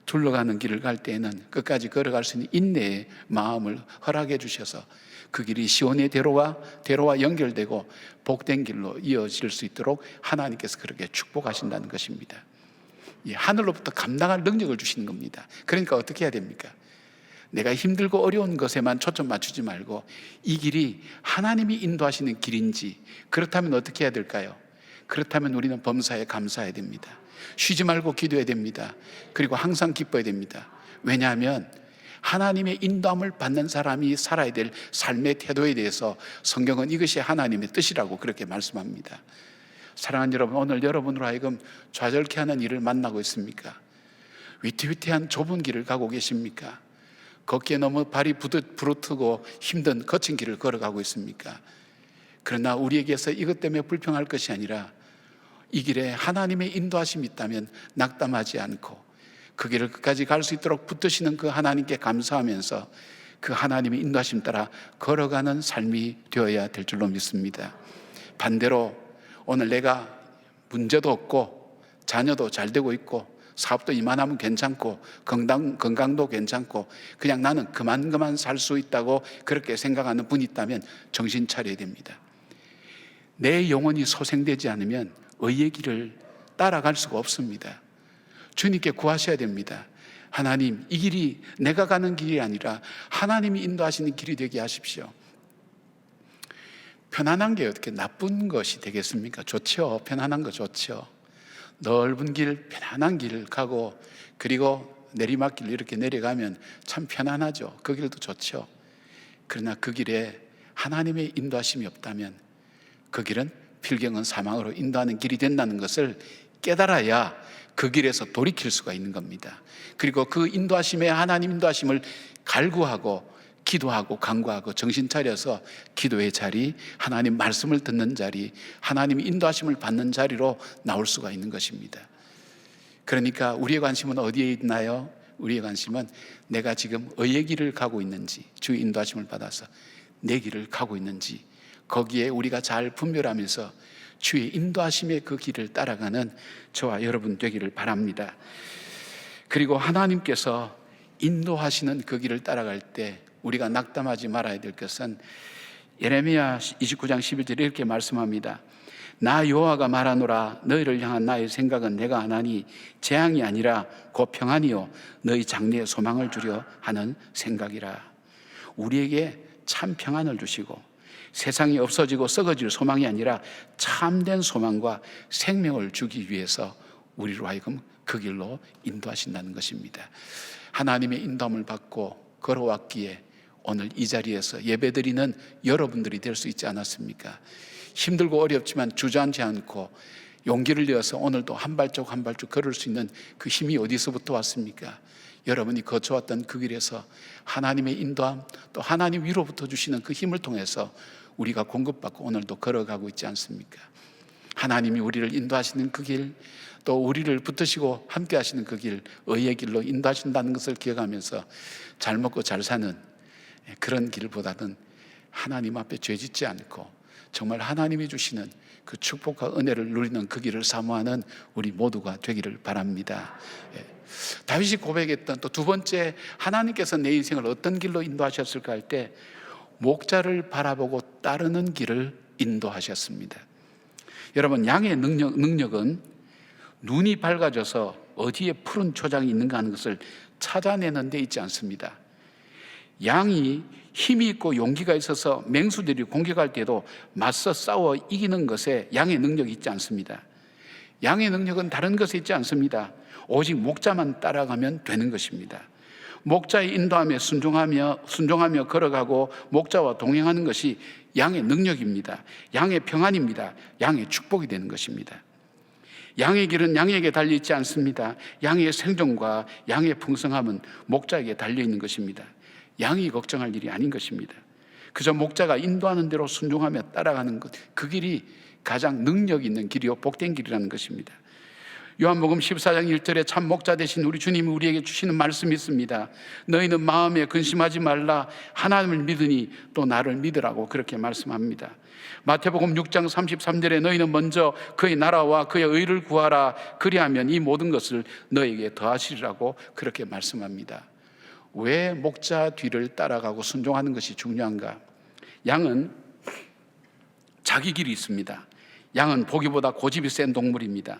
둘러가는 길을 갈 때에는 끝까지 걸어갈 수 있는 인내의 마음을 허락해 주셔서 그 길이 시온의 대로와 연결되고 복된 길로 이어질 수 있도록 하나님께서 그렇게 축복하신다는 것입니다. 하늘로부터 감당할 능력을 주시는 겁니다. 그러니까 어떻게 해야 됩니까? 내가 힘들고 어려운 것에만 초점 맞추지 말고 이 길이 하나님이 인도하시는 길인지, 그렇다면 어떻게 해야 될까요? 그렇다면 우리는 범사에 감사해야 됩니다. 쉬지 말고 기도해야 됩니다. 그리고 항상 기뻐야 됩니다. 왜냐하면 하나님의 인도함을 받는 사람이 살아야 될 삶의 태도에 대해서 성경은 이것이 하나님의 뜻이라고 그렇게 말씀합니다. 사랑하는 여러분, 오늘 여러분으로 하여금 좌절케 하는 일을 만나고 있습니까? 위태위태한 좁은 길을 가고 계십니까? 걷기에 너무 발이 부르트고 힘든 거친 길을 걸어가고 있습니까? 그러나 우리에게서 이것 때문에 불평할 것이 아니라 이 길에 하나님의 인도하심이 있다면 낙담하지 않고 그 길을 끝까지 갈 수 있도록 붙드시는 그 하나님께 감사하면서 그 하나님의 인도하심 따라 걸어가는 삶이 되어야 될 줄로 믿습니다. 반대로 오늘 내가 문제도 없고 자녀도 잘 되고 있고 사업도 이만하면 괜찮고 건강도 괜찮고 그냥 나는 그만 살 수 있다고 그렇게 생각하는 분이 있다면 정신 차려야 됩니다. 내 영혼이 소생되지 않으면 의의 길을 따라갈 수가 없습니다. 주님께 구하셔야 됩니다. 하나님, 이 길이 내가 가는 길이 아니라 하나님이 인도하시는 길이 되게 하십시오. 편안한 게 어떻게 나쁜 것이 되겠습니까? 좋죠. 편안한 거 좋죠. 넓은 길, 편안한 길을 가고 그리고 내리막길 이렇게 내려가면 참 편안하죠. 그 길도 좋죠. 그러나 그 길에 하나님의 인도하심이 없다면 그 길은 필경은 사망으로 인도하는 길이 된다는 것을 깨달아야 그 길에서 돌이킬 수가 있는 겁니다. 그리고 그 인도하심에 하나님 인도하심을 갈구하고 기도하고 간구하고 정신 차려서 기도의 자리, 하나님 말씀을 듣는 자리, 하나님 인도하심을 받는 자리로 나올 수가 있는 것입니다. 그러니까 우리의 관심은 어디에 있나요? 우리의 관심은 내가 지금 의의 길을 가고 있는지, 주의 인도하심을 받아서 내 길을 가고 있는지, 거기에 우리가 잘 분별하면서 주의 인도하심의 그 길을 따라가는 저와 여러분 되기를 바랍니다. 그리고 하나님께서 인도하시는 그 길을 따라갈 때 우리가 낙담하지 말아야 될 것은 예레미야 29장 11절에 이렇게 말씀합니다. 나 여호와가 말하노라 너희를 향한 나의 생각은 내가 하나니 재앙이 아니라 곧 평안이요 너희 장래에 소망을 주려 하는 생각이라. 우리에게 참 평안을 주시고 세상이 없어지고 썩어질 소망이 아니라 참된 소망과 생명을 주기 위해서 우리로 하여금 그 길로 인도하신다는 것입니다. 하나님의 인도함을 받고 걸어왔기에 오늘 이 자리에서 예배드리는 여러분들이 될 수 있지 않았습니까? 힘들고 어렵지만 주저앉지 않고 용기를 내어서 오늘도 한 발짝 한 발짝 걸을 수 있는 그 힘이 어디서부터 왔습니까? 여러분이 거쳐왔던 그 길에서 하나님의 인도함 또 하나님 위로부터 주시는 그 힘을 통해서 우리가 공급받고 오늘도 걸어가고 있지 않습니까? 하나님이 우리를 인도하시는 그 길, 또 우리를 붙드시고 함께 하시는 그 길, 의의 길로 인도하신다는 것을 기억하면서 잘 먹고 잘 사는 그런 길보다는 하나님 앞에 죄짓지 않고 정말 하나님이 주시는 그 축복과 은혜를 누리는 그 길을 사모하는 우리 모두가 되기를 바랍니다. 다윗이 고백했던 또 두 번째, 하나님께서 내 인생을 어떤 길로 인도하셨을까 할 때 목자를 바라보고 따르는 길을 인도하셨습니다. 여러분, 양의 능력은 눈이 밝아져서 어디에 푸른 초장이 있는가 하는 것을 찾아내는 데 있지 않습니다. 양이 힘이 있고 용기가 있어서 맹수들이 공격할 때도 맞서 싸워 이기는 것에 양의 능력이 있지 않습니다. 양의 능력은 다른 것에 있지 않습니다. 오직 목자만 따라가면 되는 것입니다. 목자의 인도함에 순종하며 걸어가고 목자와 동행하는 것이 양의 능력입니다. 양의 평안입니다. 양의 축복이 되는 것입니다. 양의 길은 양에게 달려있지 않습니다. 양의 생존과 양의 풍성함은 목자에게 달려있는 것입니다. 양이 걱정할 일이 아닌 것입니다. 그저 목자가 인도하는 대로 순종하며 따라가는 것, 그 길이 가장 능력 있는 길이요 복된 길이라는 것입니다. 요한복음 14장 1절에 참 목자 되신 우리 주님이 우리에게 주시는 말씀이 있습니다. 너희는 마음에 근심하지 말라. 하나님을 믿으니 또 나를 믿으라고 그렇게 말씀합니다. 마태복음 6장 33절에 너희는 먼저 그의 나라와 그의 의를 구하라. 그리하면 이 모든 것을 너희에게 더하시리라고 그렇게 말씀합니다. 왜 목자 뒤를 따라가고 순종하는 것이 중요한가? 양은 자기 길이 있습니다. 양은 보기보다 고집이 센 동물입니다.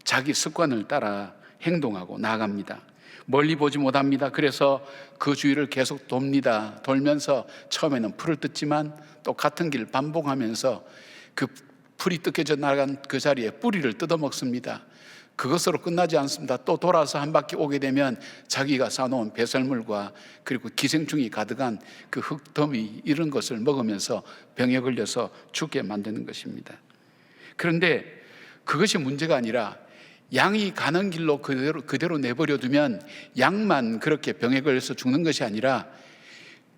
자기 습관을 따라 행동하고 나아갑니다. 멀리 보지 못합니다. 그래서 그 주위를 계속 돌면서 처음에는 풀을 뜯지만 또 같은 길 반복하면서 그 풀이 뜯겨져 나간 그 자리에 뿌리를 뜯어먹습니다. 그것으로 끝나지 않습니다. 또 돌아서 한 바퀴 오게 되면 자기가 쌓아놓은 배설물과 그리고 기생충이 가득한 그 흙더미 이런 것을 먹으면서 병에 걸려서 죽게 만드는 것입니다. 그런데 그것이 문제가 아니라 양이 가는 길로 그대로 내버려 두면 양만 그렇게 병에 걸려서 죽는 것이 아니라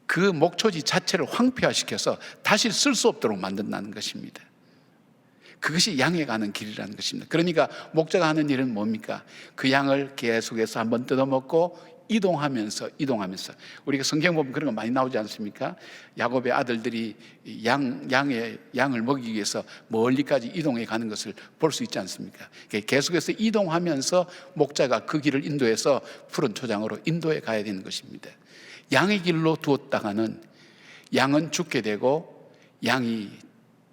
그 목초지 자체를 황폐화시켜서 다시 쓸 수 없도록 만든다는 것입니다. 그것이 양에 가는 길이라는 것입니다. 그러니까 목자가 하는 일은 뭡니까? 그 양을 계속해서 한번 뜯어먹고 이동하면서 우리가 성경 보면 그런 거 많이 나오지 않습니까? 야곱의 아들들이 양을 먹이기 위해서 멀리까지 이동해 가는 것을 볼 수 있지 않습니까? 계속해서 이동하면서 목자가 그 길을 인도해서 푸른 초장으로 인도해 가야 되는 것입니다. 양의 길로 두었다가는 양은 죽게 되고 양이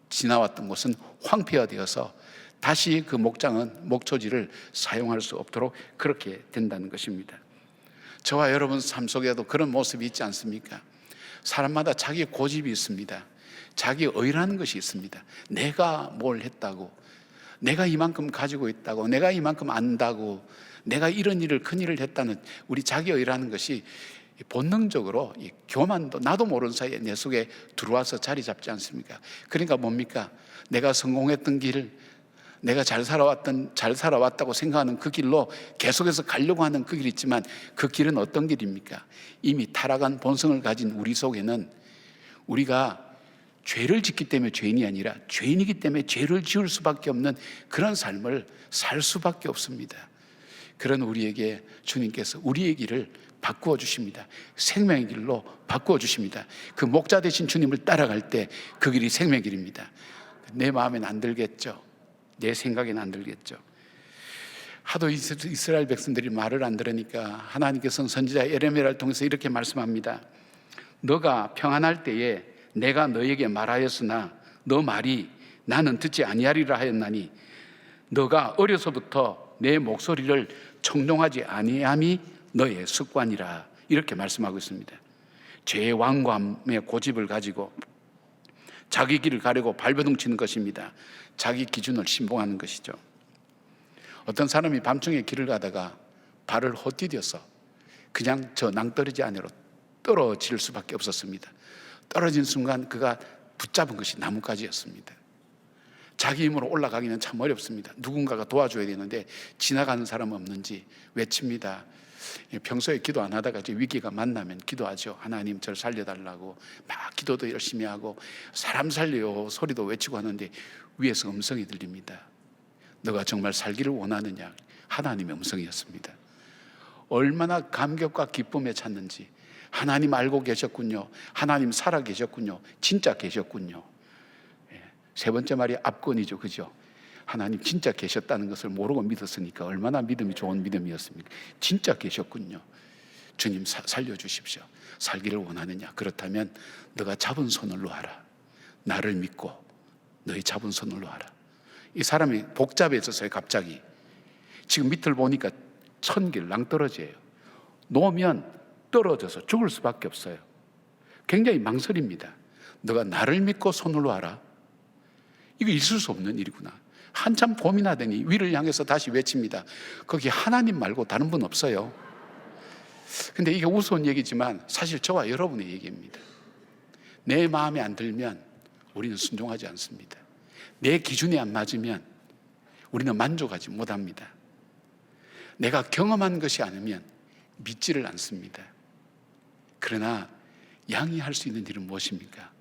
지나왔던 곳은 황폐화되어서 다시 그 목초지를 사용할 수 없도록 그렇게 된다는 것입니다. 저와 여러분 삶 속에도 그런 모습이 있지 않습니까? 사람마다 자기의 고집이 있습니다. 자기의 의라는 것이 있습니다. 내가 뭘 했다고, 내가 이만큼 가지고 있다고, 내가 이만큼 안다고, 내가 이런 일을 큰 일을 했다는 우리 자기의 의라는 것이 본능적으로 이 교만도 나도 모르는 사이에 내 속에 들어와서 자리 잡지 않습니까? 그러니까 뭡니까? 내가 성공했던 길, 내가 잘 살아왔다고 생각하는 그 길로 계속해서 가려고 하는 그 길이 있지만 그 길은 어떤 길입니까? 이미 타락한 본성을 가진 우리 속에는 우리가 죄를 짓기 때문에 죄인이 아니라 죄인이기 때문에 죄를 지을 수밖에 없는 그런 삶을 살 수밖에 없습니다. 그런 우리에게 주님께서 우리의 길을 바꾸어 주십니다. 생명의 길로 바꾸어 주십니다. 그 목자 되신 주님을 따라갈 때 그 길이 생명의 길입니다. 내 마음에는 안 들겠죠. 내 생각에는 안 들겠죠. 하도 이스라엘 백성들이 말을 안 들으니까 하나님께서는 선지자 예레미야를 통해서 이렇게 말씀합니다. 너가 평안할 때에 내가 너에게 말하였으나 너 말이 나는 듣지 아니하리라 하였나니 너가 어려서부터 내 목소리를 청종하지 아니함이 너의 습관이라 이렇게 말씀하고 있습니다. 죄의 완고함의 고집을 가지고 자기 길을 가려고 발버둥 치는 것입니다. 자기 기준을 신봉하는 것이죠. 어떤 사람이 밤중에 길을 가다가 발을 헛디뎌서 그냥 저 낭떠러지 안으로 떨어질 수밖에 없었습니다. 떨어진 순간 그가 붙잡은 것이 나뭇가지였습니다. 자기 힘으로 올라가기는 참 어렵습니다. 누군가가 도와줘야 되는데 지나가는 사람 없는지 외칩니다. 평소에 기도 안 하다가 이제 위기가 만나면 기도하죠. 하나님 저를 살려달라고 막 기도도 열심히 하고 사람 살려요 소리도 외치고 하는데 위에서 음성이 들립니다. 너가 정말 살기를 원하느냐? 하나님의 음성이었습니다. 얼마나 감격과 기쁨에 찼는지 하나님 알고 계셨군요. 하나님 살아 계셨군요. 진짜 계셨군요. 세 번째 말이 압권이죠. 그죠? 하나님 진짜 계셨다는 것을 모르고 믿었으니까 얼마나 믿음이 좋은 믿음이었습니까? 진짜 계셨군요. 주님 살려주십시오. 살기를 원하느냐? 그렇다면 너가 잡은 손을 놓아라. 나를 믿고 너의 잡은 손을 놓아라. 이 사람이 복잡해졌어요. 갑자기 지금 밑을 보니까 천길 낭떠러지예요. 놓으면 떨어져서 죽을 수밖에 없어요. 굉장히 망설입니다. 너가 나를 믿고 손을 놓아라. 이거 있을 수 없는 일이구나. 한참 고민하더니 위를 향해서 다시 외칩니다. 거기 하나님 말고 다른 분 없어요. 근데 이게 우스운 얘기지만 사실 저와 여러분의 얘기입니다. 내 마음에 안 들면 우리는 순종하지 않습니다. 내 기준에 안 맞으면 우리는 만족하지 못합니다. 내가 경험한 것이 아니면 믿지를 않습니다. 그러나 양이 할 수 있는 일은 무엇입니까?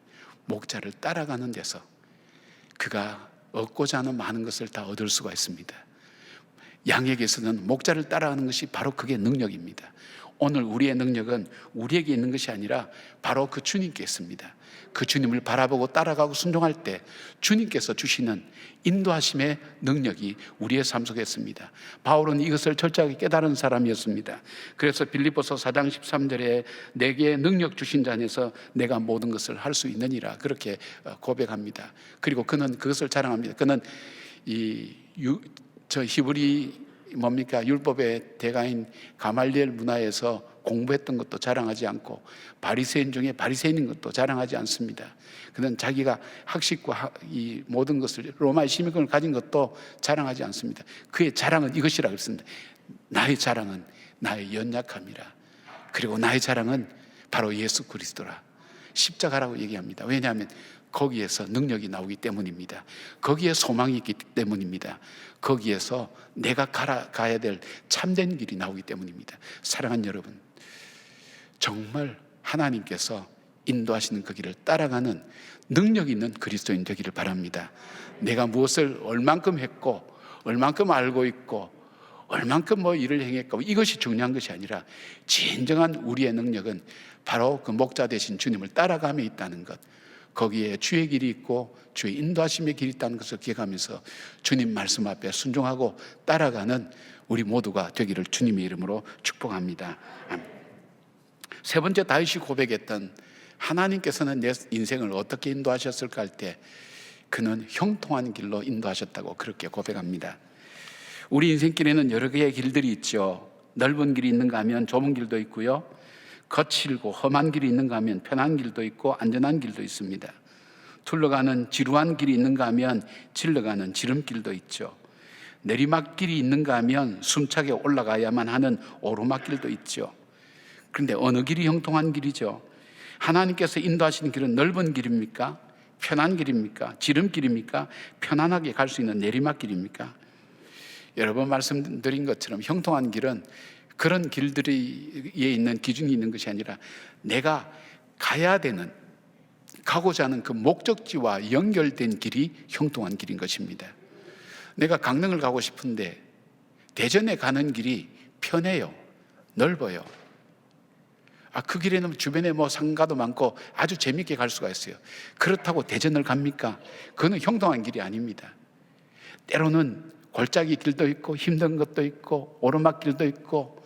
목자를 따라가는 데서 그가 얻고자 하는 많은 것을 다 얻을 수가 있습니다. 양에게서는 목자를 따라가는 것이 바로 그게 능력입니다. 오늘 우리의 능력은 우리에게 있는 것이 아니라 바로 그 주님께 있습니다. 그 주님을 바라보고 따라가고 순종할 때 주님께서 주시는 인도하심의 능력이 우리의 삶 속에 있습니다. 바울은 이것을 철저하게 깨달은 사람이었습니다. 그래서 빌립보서 4장 13절에 내게 능력 주신 자 안에서 내가 모든 것을 할 수 있느니라 그렇게 고백합니다. 그리고 그는 그것을 자랑합니다. 그는 저 히브리 뭡니까? 율법의 대가인 가말리엘 문화에서 공부했던 것도 자랑하지 않고 바리새인 중에 바리새인인 것도 자랑하지 않습니다. 그는 자기가 학식과 이 모든 것을 로마의 시민권을 가진 것도 자랑하지 않습니다. 그의 자랑은 이것이라 그랬습니다. 나의 자랑은 나의 연약함이라. 그리고 나의 자랑은 바로 예수 그리스도라. 십자가라고 얘기합니다. 왜냐하면 거기에서 능력이 나오기 때문입니다. 거기에 소망이 있기 때문입니다. 거기에서 내가 가야 될 참된 길이 나오기 때문입니다. 사랑하는 여러분, 정말 하나님께서 인도하시는 그 길을 따라가는 능력 있는 그리스도인 되기를 바랍니다. 내가 무엇을 얼만큼 했고 얼만큼 알고 있고 얼만큼 뭐 일을 행했고 이것이 중요한 것이 아니라 진정한 우리의 능력은 바로 그 목자 되신 주님을 따라감에 있다는 것, 거기에 주의 길이 있고 주의 인도하심의 길이 있다는 것을 기억하면서 주님 말씀 앞에 순종하고 따라가는 우리 모두가 되기를 주님의 이름으로 축복합니다. 세 번째, 다윗이 고백했던 하나님께서는 내 인생을 어떻게 인도하셨을까 할 때 그는 형통한 길로 인도하셨다고 그렇게 고백합니다. 우리 인생길에는 여러 개의 길들이 있죠. 넓은 길이 있는가 하면 좁은 길도 있고요, 거칠고 험한 길이 있는가 하면 편한 길도 있고 안전한 길도 있습니다. 둘러가는 지루한 길이 있는가 하면 질러가는 지름길도 있죠. 내리막길이 있는가 하면 숨차게 올라가야만 하는 오르막길도 있죠. 그런데 어느 길이 형통한 길이죠? 하나님께서 인도하시는 길은 넓은 길입니까? 편한 길입니까? 지름길입니까? 편안하게 갈 수 있는 내리막길입니까? 여러 번 말씀드린 것처럼 형통한 길은 그런 길들에 있는 기준이 있는 것이 아니라 내가 가야 되는, 가고자 하는 그 목적지와 연결된 길이 형통한 길인 것입니다. 내가 강릉을 가고 싶은데 대전에 가는 길이 편해요, 넓어요. 그 길에는 주변에 뭐 상가도 많고 아주 재밌게 갈 수가 있어요. 그렇다고 대전을 갑니까? 그건 형통한 길이 아닙니다. 때로는 골짜기 길도 있고 힘든 것도 있고 오르막길도 있고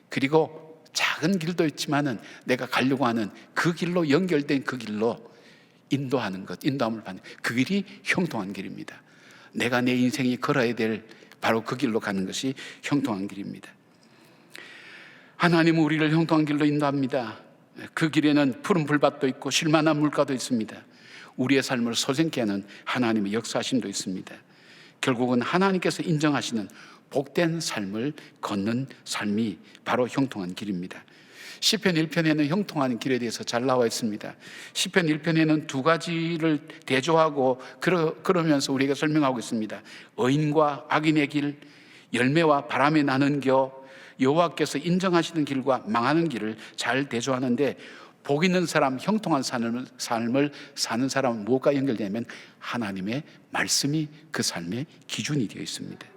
그리고 작은 길도 있지만은 내가 가려고 하는 그 길로 연결된 그 길로 인도하는 것, 인도함을 받는 그 길이 형통한 길입니다. 내가 내 인생이 걸어야 될 바로 그 길로 가는 것이 형통한 길입니다. 하나님은 우리를 형통한 길로 인도합니다. 그 길에는 푸른 풀밭도 있고 쉴만한 물가도 있습니다. 우리의 삶을 소생케 하는 하나님의 역사하심도 있습니다. 결국은 하나님께서 인정하시는 복된 삶을 걷는 삶이 바로 형통한 길입니다. 시편 1편에는 형통한 길에 대해서 잘 나와 있습니다. 시편 1편에는 두 가지를 대조하고 그러면서 우리에게 설명하고 있습니다. 의인과 악인의 길, 열매와 바람에 나는 겨, 여호와께서 인정하시는 길과 망하는 길을 잘 대조하는데, 복 있는 사람, 형통한 삶을 사는 사람은 무엇과 연결되냐면 하나님의 말씀이 그 삶의 기준이 되어 있습니다.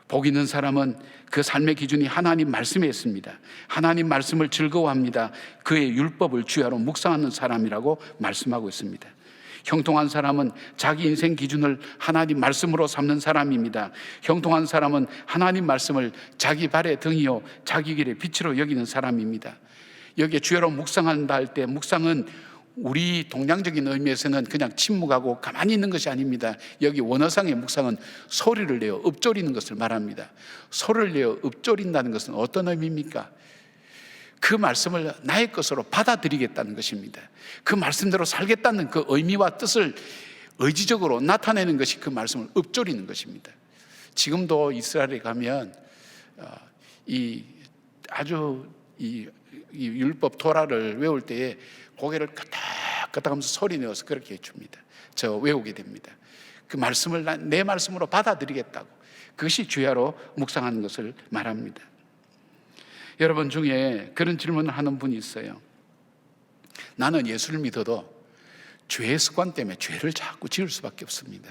복 있는 사람은 그 삶의 기준이 하나님 말씀에 있습니다. 하나님 말씀을 즐거워합니다. 그의 율법을 주야로 묵상하는 사람이라고 말씀하고 있습니다. 형통한 사람은 자기 인생 기준을 하나님 말씀으로 삼는 사람입니다. 형통한 사람은 하나님 말씀을 자기 발의 등이요 자기 길의 빛으로 여기는 사람입니다. 여기에 주야로 묵상한다 할 때 묵상은 우리 동양적인 의미에서는 그냥 침묵하고 가만히 있는 것이 아닙니다. 여기 원어상의 묵상은 소리를 내어 읊조리는 것을 말합니다. 소리를 내어 읊조린다는 것은 어떤 의미입니까? 그 말씀을 나의 것으로 받아들이겠다는 것입니다. 그 말씀대로 살겠다는 그 의미와 뜻을 의지적으로 나타내는 것이 그 말씀을 읊조리는 것입니다. 지금도 이스라엘에 가면 이 율법 토라를 외울 때에 고개를 끄덕끄덕하면서 소리 내어서 그렇게 해줍니다. 저 외우게 됩니다. 그 말씀을 내 말씀으로 받아들이겠다고, 그것이 주야로 묵상하는 것을 말합니다. 여러분 중에 그런 질문을 하는 분이 있어요. 나는 예수를 믿어도 죄의 습관 때문에 죄를 자꾸 지을 수밖에 없습니다.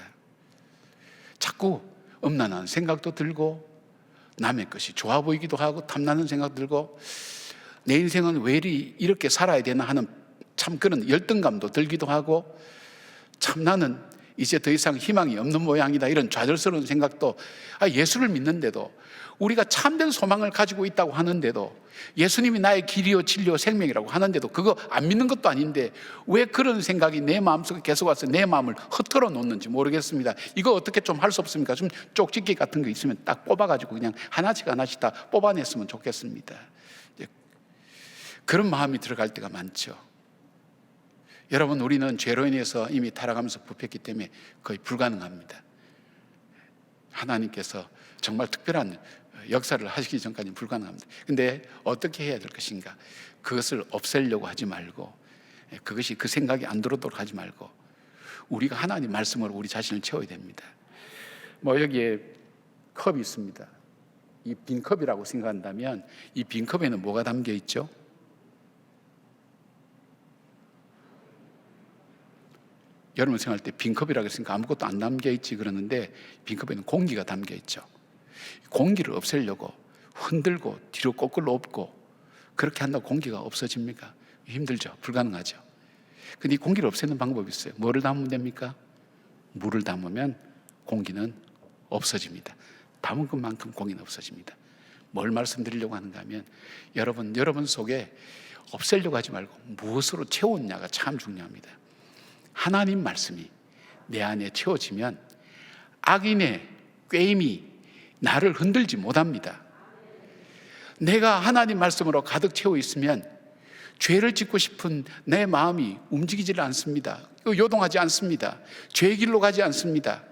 자꾸 음란한 생각도 들고 남의 것이 좋아 보이기도 하고 탐나는 생각 들고 내 인생은 왜 이렇게 살아야 되나 하는 참 그런 열등감도 들기도 하고 참 나는 이제 더 이상 희망이 없는 모양이다, 이런 좌절스러운 생각도, 예수를 믿는데도, 우리가 참된 소망을 가지고 있다고 하는데도, 예수님이 나의 길이요 진리요 생명이라고 하는데도 그거 안 믿는 것도 아닌데 왜 그런 생각이 내 마음속에 계속 와서 내 마음을 흩어러 놓는지 모르겠습니다. 이거 어떻게 좀 할 수 없습니까? 좀 쪽집게 같은 거 있으면 딱 뽑아가지고 그냥 하나씩 하나씩 다 뽑아냈으면 좋겠습니다. 그런 마음이 들어갈 때가 많죠. 여러분, 우리는 죄로 인해서 이미 타락하면서 부패했기 때문에 거의 불가능합니다. 하나님께서 정말 특별한 역사를 하시기 전까지는 불가능합니다. 근데 어떻게 해야 될 것인가? 그것을 없애려고 하지 말고, 그것이 그 생각이 안 들어오도록 하지 말고, 우리가 하나님 말씀으로 우리 자신을 채워야 됩니다. 여기에 컵이 있습니다. 이 빈 컵이라고 생각한다면 이 빈 컵에는 뭐가 담겨 있죠? 여러분 생각할 때 빈 컵이라고 했으니까 아무것도 안 담겨 있지 그러는데, 빈 컵에는 공기가 담겨 있죠. 공기를 없애려고 흔들고 뒤로 거꾸로 엎고 그렇게 한다고 공기가 없어집니까? 힘들죠. 불가능하죠. 근데 이 공기를 없애는 방법이 있어요. 뭐를 담으면 됩니까? 물을 담으면 공기는 없어집니다. 담은 것만큼 공기는 없어집니다. 뭘 말씀드리려고 하는가 하면, 여러분 속에 없애려고 하지 말고 무엇으로 채웠냐가 참 중요합니다. 하나님 말씀이 내 안에 채워지면 악인의 꾀임이 나를 흔들지 못합니다. 내가 하나님 말씀으로 가득 채워 있으면 죄를 짓고 싶은 내 마음이 움직이질 않습니다. 요동하지 않습니다. 죄의 길로 가지 않습니다.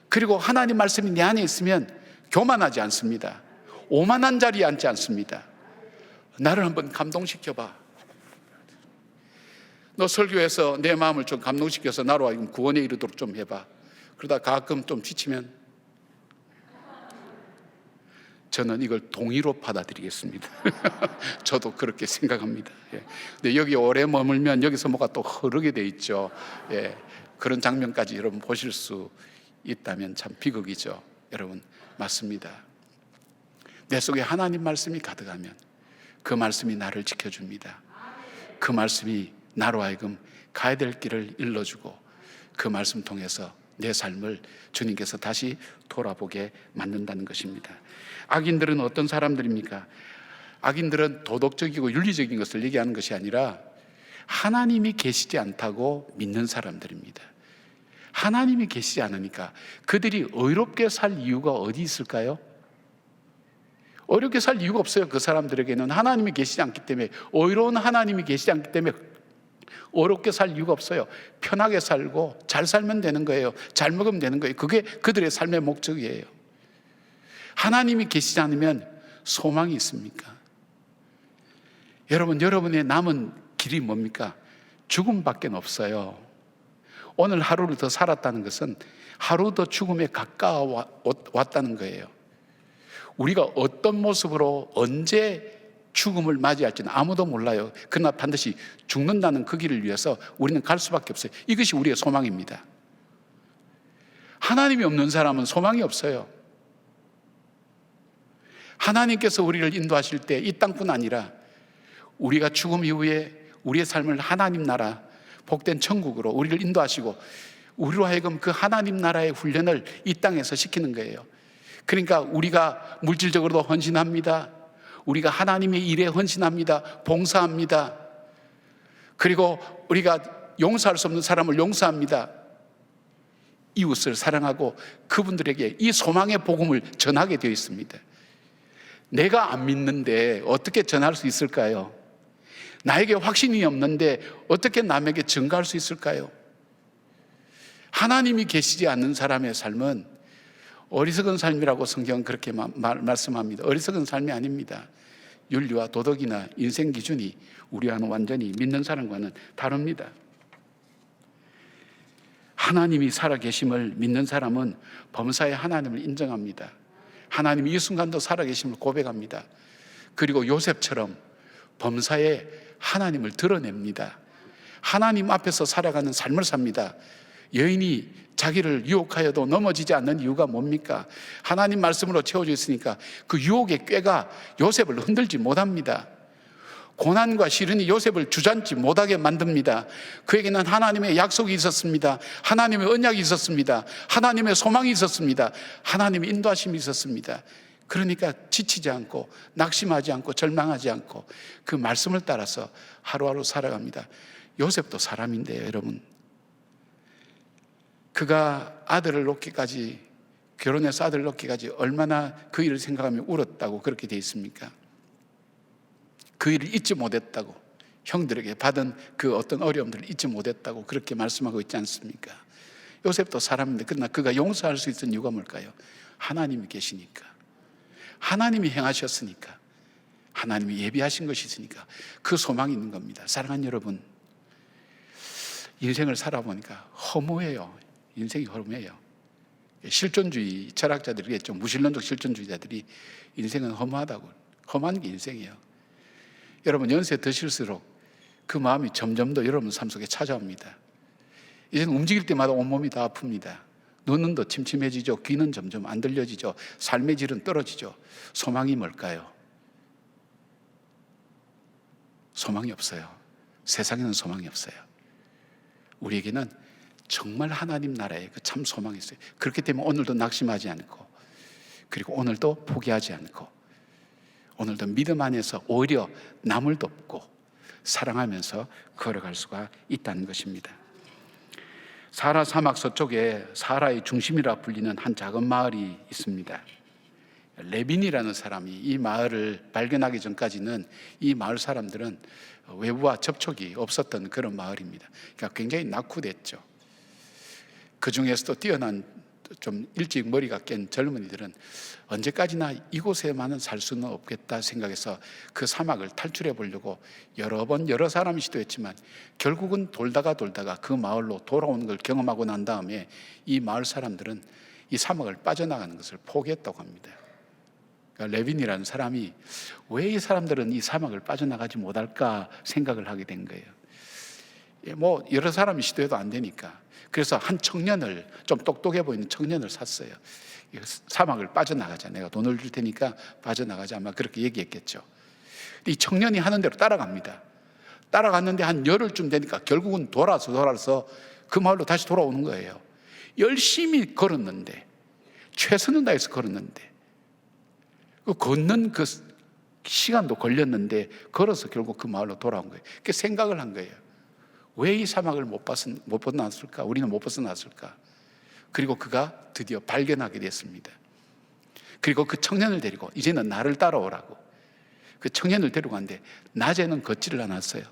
그리고 하나님 말씀이 내 안에 있으면 교만하지 않습니다. 오만한 자리에 앉지 않습니다. 나를 한번 감동시켜봐. 너 설교에서 내 마음을 좀 감동시켜서 나로 하여금 구원에 이르도록 좀 해봐. 그러다 가끔 좀 지치면 저는 이걸 동의로 받아들이겠습니다. 저도 그렇게 생각합니다. 근데 여기 오래 머물면 여기서 뭐가 또 흐르게 돼 있죠. 그런 장면까지 여러분 보실 수 있다면 참 비극이죠. 여러분, 맞습니다. 내 속에 하나님 말씀이 가득하면 그 말씀이 나를 지켜줍니다. 그 말씀이 나로 하여금 가야 될 길을 일러주고, 그 말씀 통해서 내 삶을 주님께서 다시 돌아보게 만든다는 것입니다. 악인들은 어떤 사람들입니까? 악인들은 도덕적이고 윤리적인 것을 얘기하는 것이 아니라 하나님이 계시지 않다고 믿는 사람들입니다. 하나님이 계시지 않으니까 그들이 의롭게 살 이유가 어디 있을까요? 어렵게 살 이유가 없어요. 그 사람들에게는 하나님이 계시지 않기 때문에, 의로운 하나님이 계시지 않기 때문에 어렵게 살 이유가 없어요. 편하게 살고 잘 살면 되는 거예요. 잘 먹으면 되는 거예요. 그게 그들의 삶의 목적이에요. 하나님이 계시지 않으면 소망이 있습니까? 여러분, 여러분의 남은 길이 뭡니까? 죽음밖에 없어요. 오늘 하루를 더 살았다는 것은 하루 더 죽음에 가까워왔다는 거예요. 우리가 어떤 모습으로 언제 죽음을 맞이할지는 아무도 몰라요. 그러나 반드시 죽는다는 그 길을 위해서 우리는 갈 수밖에 없어요. 이것이 우리의 소망입니다. 하나님이 없는 사람은 소망이 없어요. 하나님께서 우리를 인도하실 때 이 땅뿐 아니라 우리가 죽음 이후에 우리의 삶을 하나님 나라, 복된 천국으로 우리를 인도하시고 우리로 하여금 그 하나님 나라의 훈련을 이 땅에서 시키는 거예요. 그러니까 우리가 물질적으로도 헌신합니다. 우리가 하나님의 일에 헌신합니다. 봉사합니다. 그리고 우리가 용서할 수 없는 사람을 용서합니다. 이웃을 사랑하고 그분들에게 이 소망의 복음을 전하게 되어 있습니다. 내가 안 믿는데 어떻게 전할 수 있을까요? 나에게 확신이 없는데 어떻게 남에게 증가할 수 있을까요? 하나님이 계시지 않는 사람의 삶은 어리석은 삶이라고 성경은 그렇게 말씀합니다. 어리석은 삶이 아닙니다. 윤리와 도덕이나 인생 기준이 우리와는 완전히 믿는 사람과는 다릅니다. 하나님이 살아계심을 믿는 사람은 범사의 하나님을 인정합니다. 하나님이 이 순간도 살아계심을 고백합니다. 그리고 요셉처럼 범사에 하나님을 드러냅니다. 하나님 앞에서 살아가는 삶을 삽니다. 여인이 자기를 유혹하여도 넘어지지 않는 이유가 뭡니까? 하나님 말씀으로 채워져 있으니까 그 유혹의 꾀가 요셉을 흔들지 못합니다. 고난과 시련이 요셉을 주저앉지 못하게 만듭니다. 그에게는 하나님의 약속이 있었습니다. 하나님의 언약이 있었습니다. 하나님의 소망이 있었습니다. 하나님의 인도하심이 있었습니다. 그러니까 지치지 않고 낙심하지 않고 절망하지 않고 그 말씀을 따라서 하루하루 살아갑니다. 요셉도 사람인데요, 여러분. 그가 아들을 놓기까지, 결혼해서 아들을 놓기까지 얼마나 그 일을 생각하며 울었다고 그렇게 돼 있습니까? 그 일을 잊지 못했다고, 형들에게 받은 그 어떤 어려움들을 잊지 못했다고 그렇게 말씀하고 있지 않습니까? 요셉도 사람인데, 그러나 그가 용서할 수 있는 이유가 뭘까요? 하나님이 계시니까, 하나님이 행하셨으니까, 하나님이 예비하신 것이 있으니까 그 소망이 있는 겁니다. 사랑하는 여러분, 인생을 살아보니까 허무해요. 인생이 허무해요. 실존주의 철학자들이 좀 무신론적 실존주의자들이 인생은 허무하다고, 험한 게 인생이에요. 여러분, 연세 드실수록 그 마음이 점점 더 여러분 삶 속에 찾아옵니다. 이제는 움직일 때마다 온몸이 다 아픕니다. 눈은 더 침침해지죠. 귀는 점점 안 들려지죠. 삶의 질은 떨어지죠. 소망이 뭘까요? 소망이 없어요. 세상에는 소망이 없어요. 우리에게는 정말 하나님 나라에 그 참 소망이 있어요. 그렇기 때문에 오늘도 낙심하지 않고, 그리고 오늘도 포기하지 않고, 오늘도 믿음 안에서 오히려 남을 돕고 사랑하면서 걸어갈 수가 있다는 것입니다. 사하라 사막 서쪽에 사하라의 중심이라 불리는 한 작은 마을이 있습니다. 레빈이라는 사람이 이 마을을 발견하기 전까지는 이 마을 사람들은 외부와 접촉이 없었던 그런 마을입니다. 그러니까 굉장히 낙후됐죠. 그 중에서도 뛰어난, 좀 일찍 머리가 깬 젊은이들은 언제까지나 이곳에만은 살 수는 없겠다 생각해서 그 사막을 탈출해 보려고 여러 번 여러 사람이 시도했지만 결국은 돌다가 그 마을로 돌아오는 걸 경험하고 난 다음에 이 마을 사람들은 이 사막을 빠져나가는 것을 포기했다고 합니다. 그러니까 레빈이라는 사람이 왜 이 사람들은 이 사막을 빠져나가지 못할까 생각을 하게 된 거예요. 뭐 여러 사람이 시도해도 안 되니까. 그래서 한 청년을, 좀 똑똑해 보이는 청년을 샀어요. 사막을 빠져나가자, 내가 돈을 줄 테니까 빠져나가자, 아마 그렇게 얘기했겠죠. 이 청년이 하는 대로 따라갑니다. 따라갔는데 한 열흘쯤 되니까 결국은 돌아서 그 마을로 다시 돌아오는 거예요. 열심히 걸었는데, 최선을 다해서 걸었는데, 그 걷는 그 시간도 걸렸는데 걸어서 결국 그 마을로 돌아온 거예요. 그 생각을 한 거예요. 왜 이 사막을 못 벗어났을까? 우리는 못 벗어났을까? 그리고 그가 드디어 발견하게 됐습니다. 그리고 그 청년을 데리고 이제는 나를 따라오라고 그 청년을 데리고 갔는데, 낮에는 걷지를 않았어요.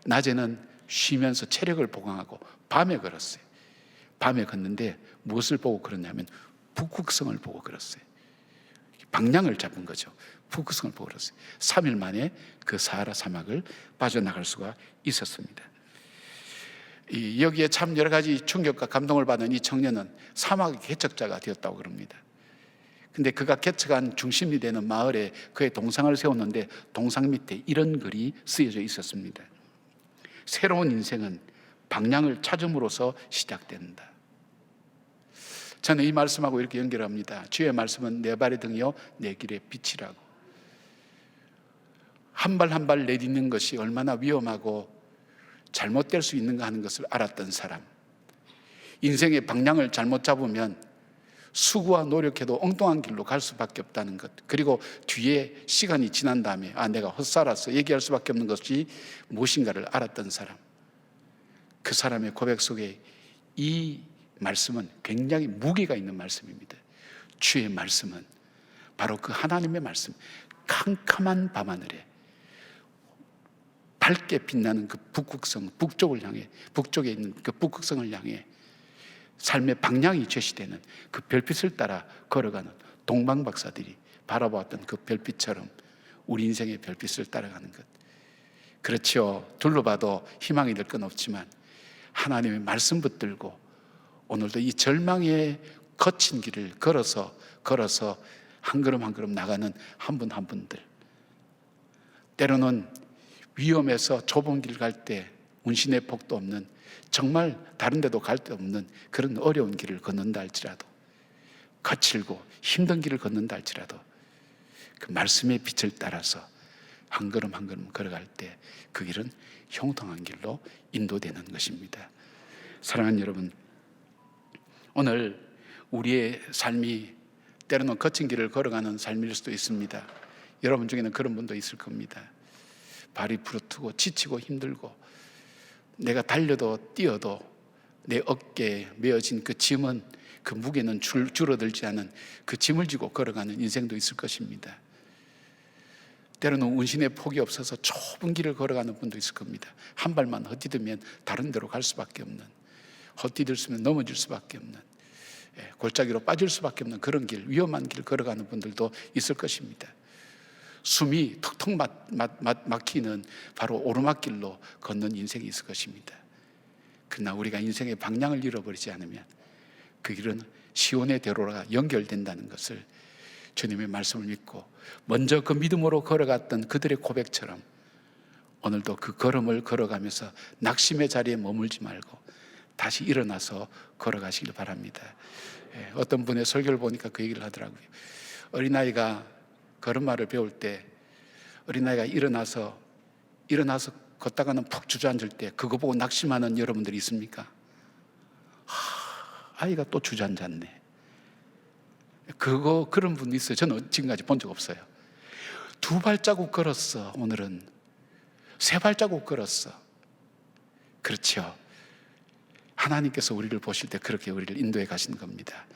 낮에는 쉬면서 체력을 보강하고 밤에 걸었어요. 밤에 걷는데 무엇을 보고 걸었냐면 북극성을 보고 걸었어요. 방향을 잡은 거죠. 북극성을 보고 걸었어요. 3일 만에 그 사하라 사막을 빠져나갈 수가 있었습니다. 여기에 참 여러 가지 충격과 감동을 받은 이 청년은 사막의 개척자가 되었다고 그럽니다. 근데 그가 개척한 중심이 되는 마을에 그의 동상을 세웠는데 동상 밑에 이런 글이 쓰여져 있었습니다. 새로운 인생은 방향을 찾음으로써 시작된다. 저는 이 말씀하고 이렇게 연결합니다. 주의 말씀은 내 발의 등이요 내 길의 빛이라고. 한 발 한 발 내딛는 것이 얼마나 위험하고 잘못될 수 있는가 하는 것을 알았던 사람, 인생의 방향을 잘못 잡으면 수고와 노력해도 엉뚱한 길로 갈 수밖에 없다는 것, 그리고 뒤에 시간이 지난 다음에 내가 헛살았어 얘기할 수밖에 없는 것이 무엇인가를 알았던 사람, 그 사람의 고백 속에 이 말씀은 굉장히 무게가 있는 말씀입니다. 주의 말씀은 바로 그 하나님의 말씀, 캄캄한 밤하늘에 밝게 빛나는 그 북극성, 북쪽을 향해, 북쪽에 있는 그 북극성을 향해 삶의 방향이 제시되는 그 별빛을 따라 걸어가는 동방 박사들이 바라보았던 그 별빛처럼 우리 인생의 별빛을 따라가는 것. 그렇죠. 둘러봐도 희망이 될 건 없지만 하나님의 말씀 붙들고 오늘도 이 절망의 거친 길을 걸어서 한 걸음 한 걸음 나가는 한 분 한 분들, 때로는 위험해서 좁은 길 갈 때 운신의 폭도 없는, 정말 다른 데도 갈 데 없는 그런 어려운 길을 걷는다 할지라도, 거칠고 힘든 길을 걷는다 할지라도 그 말씀의 빛을 따라서 한 걸음 한 걸음 걸어갈 때 그 길은 형통한 길로 인도되는 것입니다. 사랑하는 여러분, 오늘 우리의 삶이 때로는 거친 길을 걸어가는 삶일 수도 있습니다. 여러분 중에는 그런 분도 있을 겁니다. 발이 부르트고 지치고 힘들고 내가 달려도 뛰어도 내 어깨에 메어진 그 짐은, 그 무게는 줄어들지 않은 그 짐을 지고 걸어가는 인생도 있을 것입니다. 때로는 운신의 폭이 없어서 좁은 길을 걸어가는 분도 있을 겁니다. 한 발만 헛디디면 다른 데로 갈 수밖에 없는, 헛디딜 넘어질 수밖에 없는, 골짜기로 빠질 수밖에 없는 그런 길, 위험한 길을 걸어가는 분들도 있을 것입니다. 숨이 턱턱 막히는 바로 오르막길로 걷는 인생이 있을 것입니다. 그러나 우리가 인생의 방향을 잃어버리지 않으면 그 길은 시온의 대로가 연결된다는 것을 주님의 말씀을 믿고 먼저 그 믿음으로 걸어갔던 그들의 고백처럼 오늘도 그 걸음을 걸어가면서 낙심의 자리에 머물지 말고 다시 일어나서 걸어가시길 바랍니다. 어떤 분의 설교를 보니까 그 얘기를 하더라고요. 어린아이가 걸음마를 배울 때 어린아이가 일어나서 걷다가는 푹 주저앉을 때 그거 보고 낙심하는 여러분들이 있습니까? 아이가 또 주저앉았네. 그런 분 있어요. 저는 지금까지 본 적 없어요. 2발자국 걸었어. 오늘은 3발자국 걸었어. 그렇죠. 하나님께서 우리를 보실 때 그렇게 우리를 인도해 가시는 겁니다.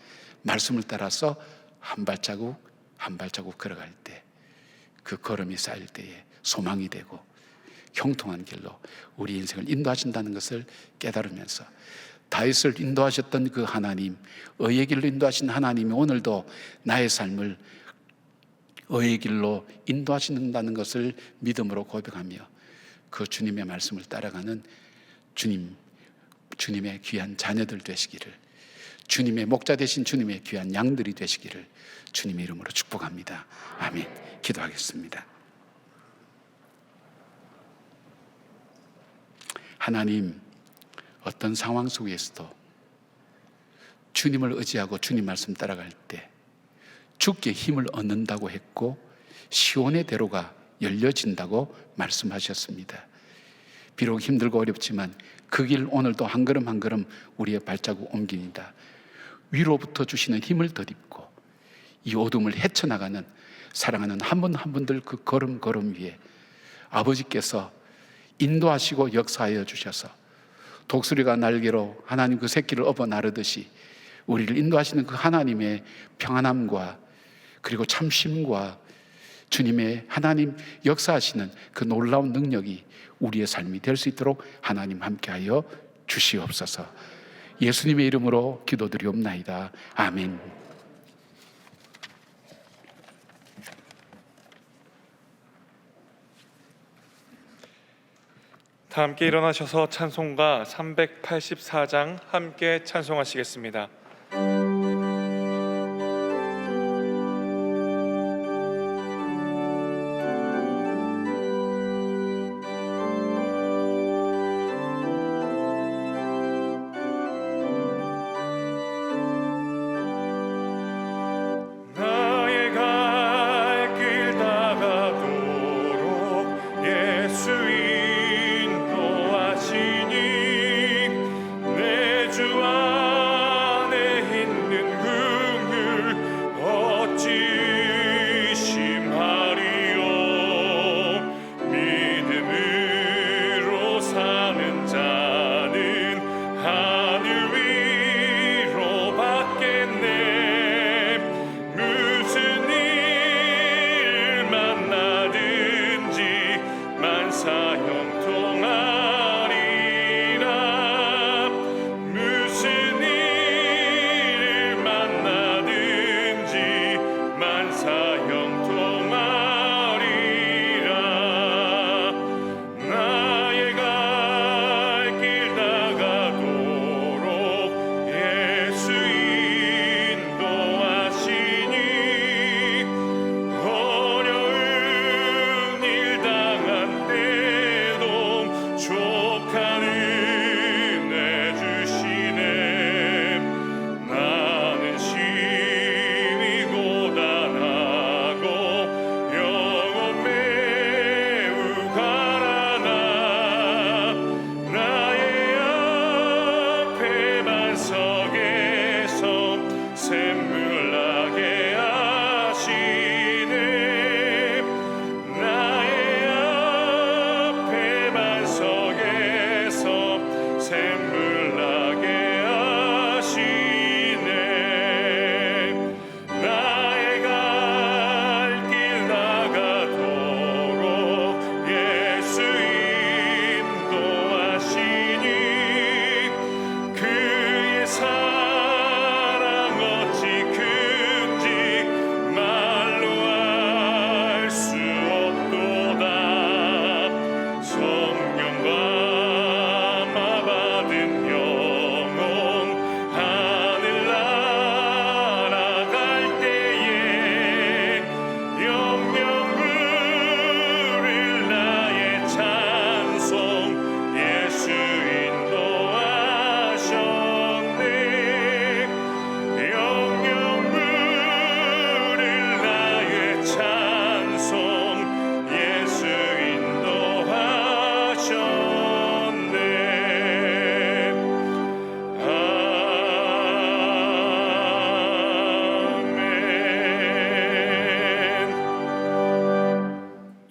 말씀을 따라서 한 발자국 한 발자국 걸어갈 때 그 걸음이 쌓일 때에 소망이 되고 형통한 길로 우리 인생을 인도하신다는 것을 깨달으면서 다윗을 인도하셨던 그 하나님, 의의 길로 인도하신 하나님이 오늘도 나의 삶을 의의 길로 인도하신다는 것을 믿음으로 고백하며 그 주님의 말씀을 따라가는 주님의 귀한 자녀들 되시기를, 주님의 목자 되신 주님의 귀한 양들이 되시기를 주님의 이름으로 축복합니다. 아멘. 기도하겠습니다. 하나님, 어떤 상황 속에서도 주님을 의지하고 주님 말씀 따라갈 때 주께 힘을 얻는다고 했고 시온의 대로가 열려진다고 말씀하셨습니다. 비록 힘들고 어렵지만 그 길 오늘도 한 걸음 한 걸음 우리의 발자국 옮깁니다. 위로부터 주시는 힘을 덧입고 이 어둠을 헤쳐나가는 사랑하는 한 분 한 분들 그 걸음 위에 아버지께서 인도하시고 역사하여 주셔서 독수리가 날개로 하나님 그 새끼를 업어 나르듯이 우리를 인도하시는 그 하나님의 평안함과 그리고 참심과 주님의 하나님 역사하시는 그 놀라운 능력이 우리의 삶이 될 수 있도록 하나님 함께하여 주시옵소서. 예수님의 이름으로 기도드리옵나이다. 아멘. 다 함께 일어나셔서 찬송가 384장 함께 찬송하시겠습니다. 나의 갈 길 다가도록 예수 인도하시니 내 주 안에 있는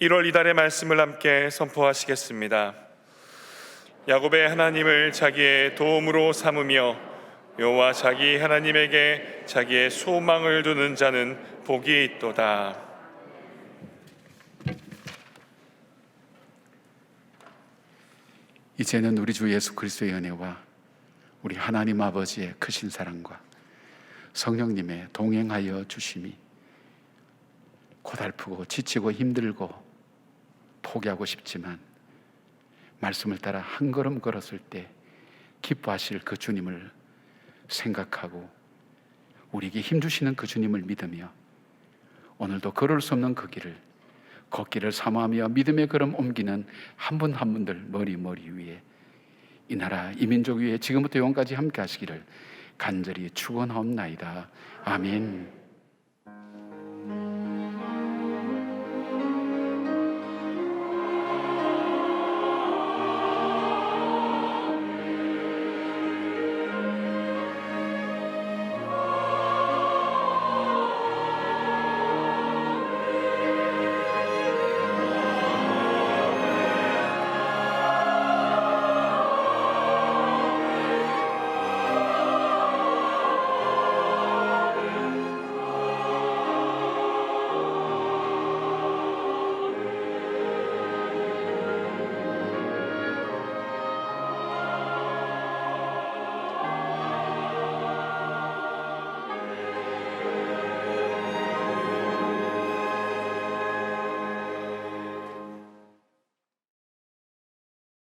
1월 이달의 말씀을 함께 선포하시겠습니다. 야곱의 하나님을 자기의 도움으로 삼으며 여호와 자기 하나님에게 자기의 소망을 두는 자는 복이 있도다. 이제는 우리 주 예수 그리스도의 은혜와 우리 하나님 아버지의 크신 사랑과 성령님의 동행하여 주심이 고달프고 지치고 힘들고 포기하고 싶지만 말씀을 따라 한 걸음 걸었을 때 기뻐하실 그 주님을 생각하고 우리에게 힘주시는 그 주님을 믿으며 오늘도 걸을 수 없는 그 길을 걷기를 사모하며 믿음의 걸음 옮기는 한 분 한 분들 머리 위에 이 나라 이 민족 위에 지금부터 영원까지 함께 하시기를 간절히 축원하옵나이다. 아멘.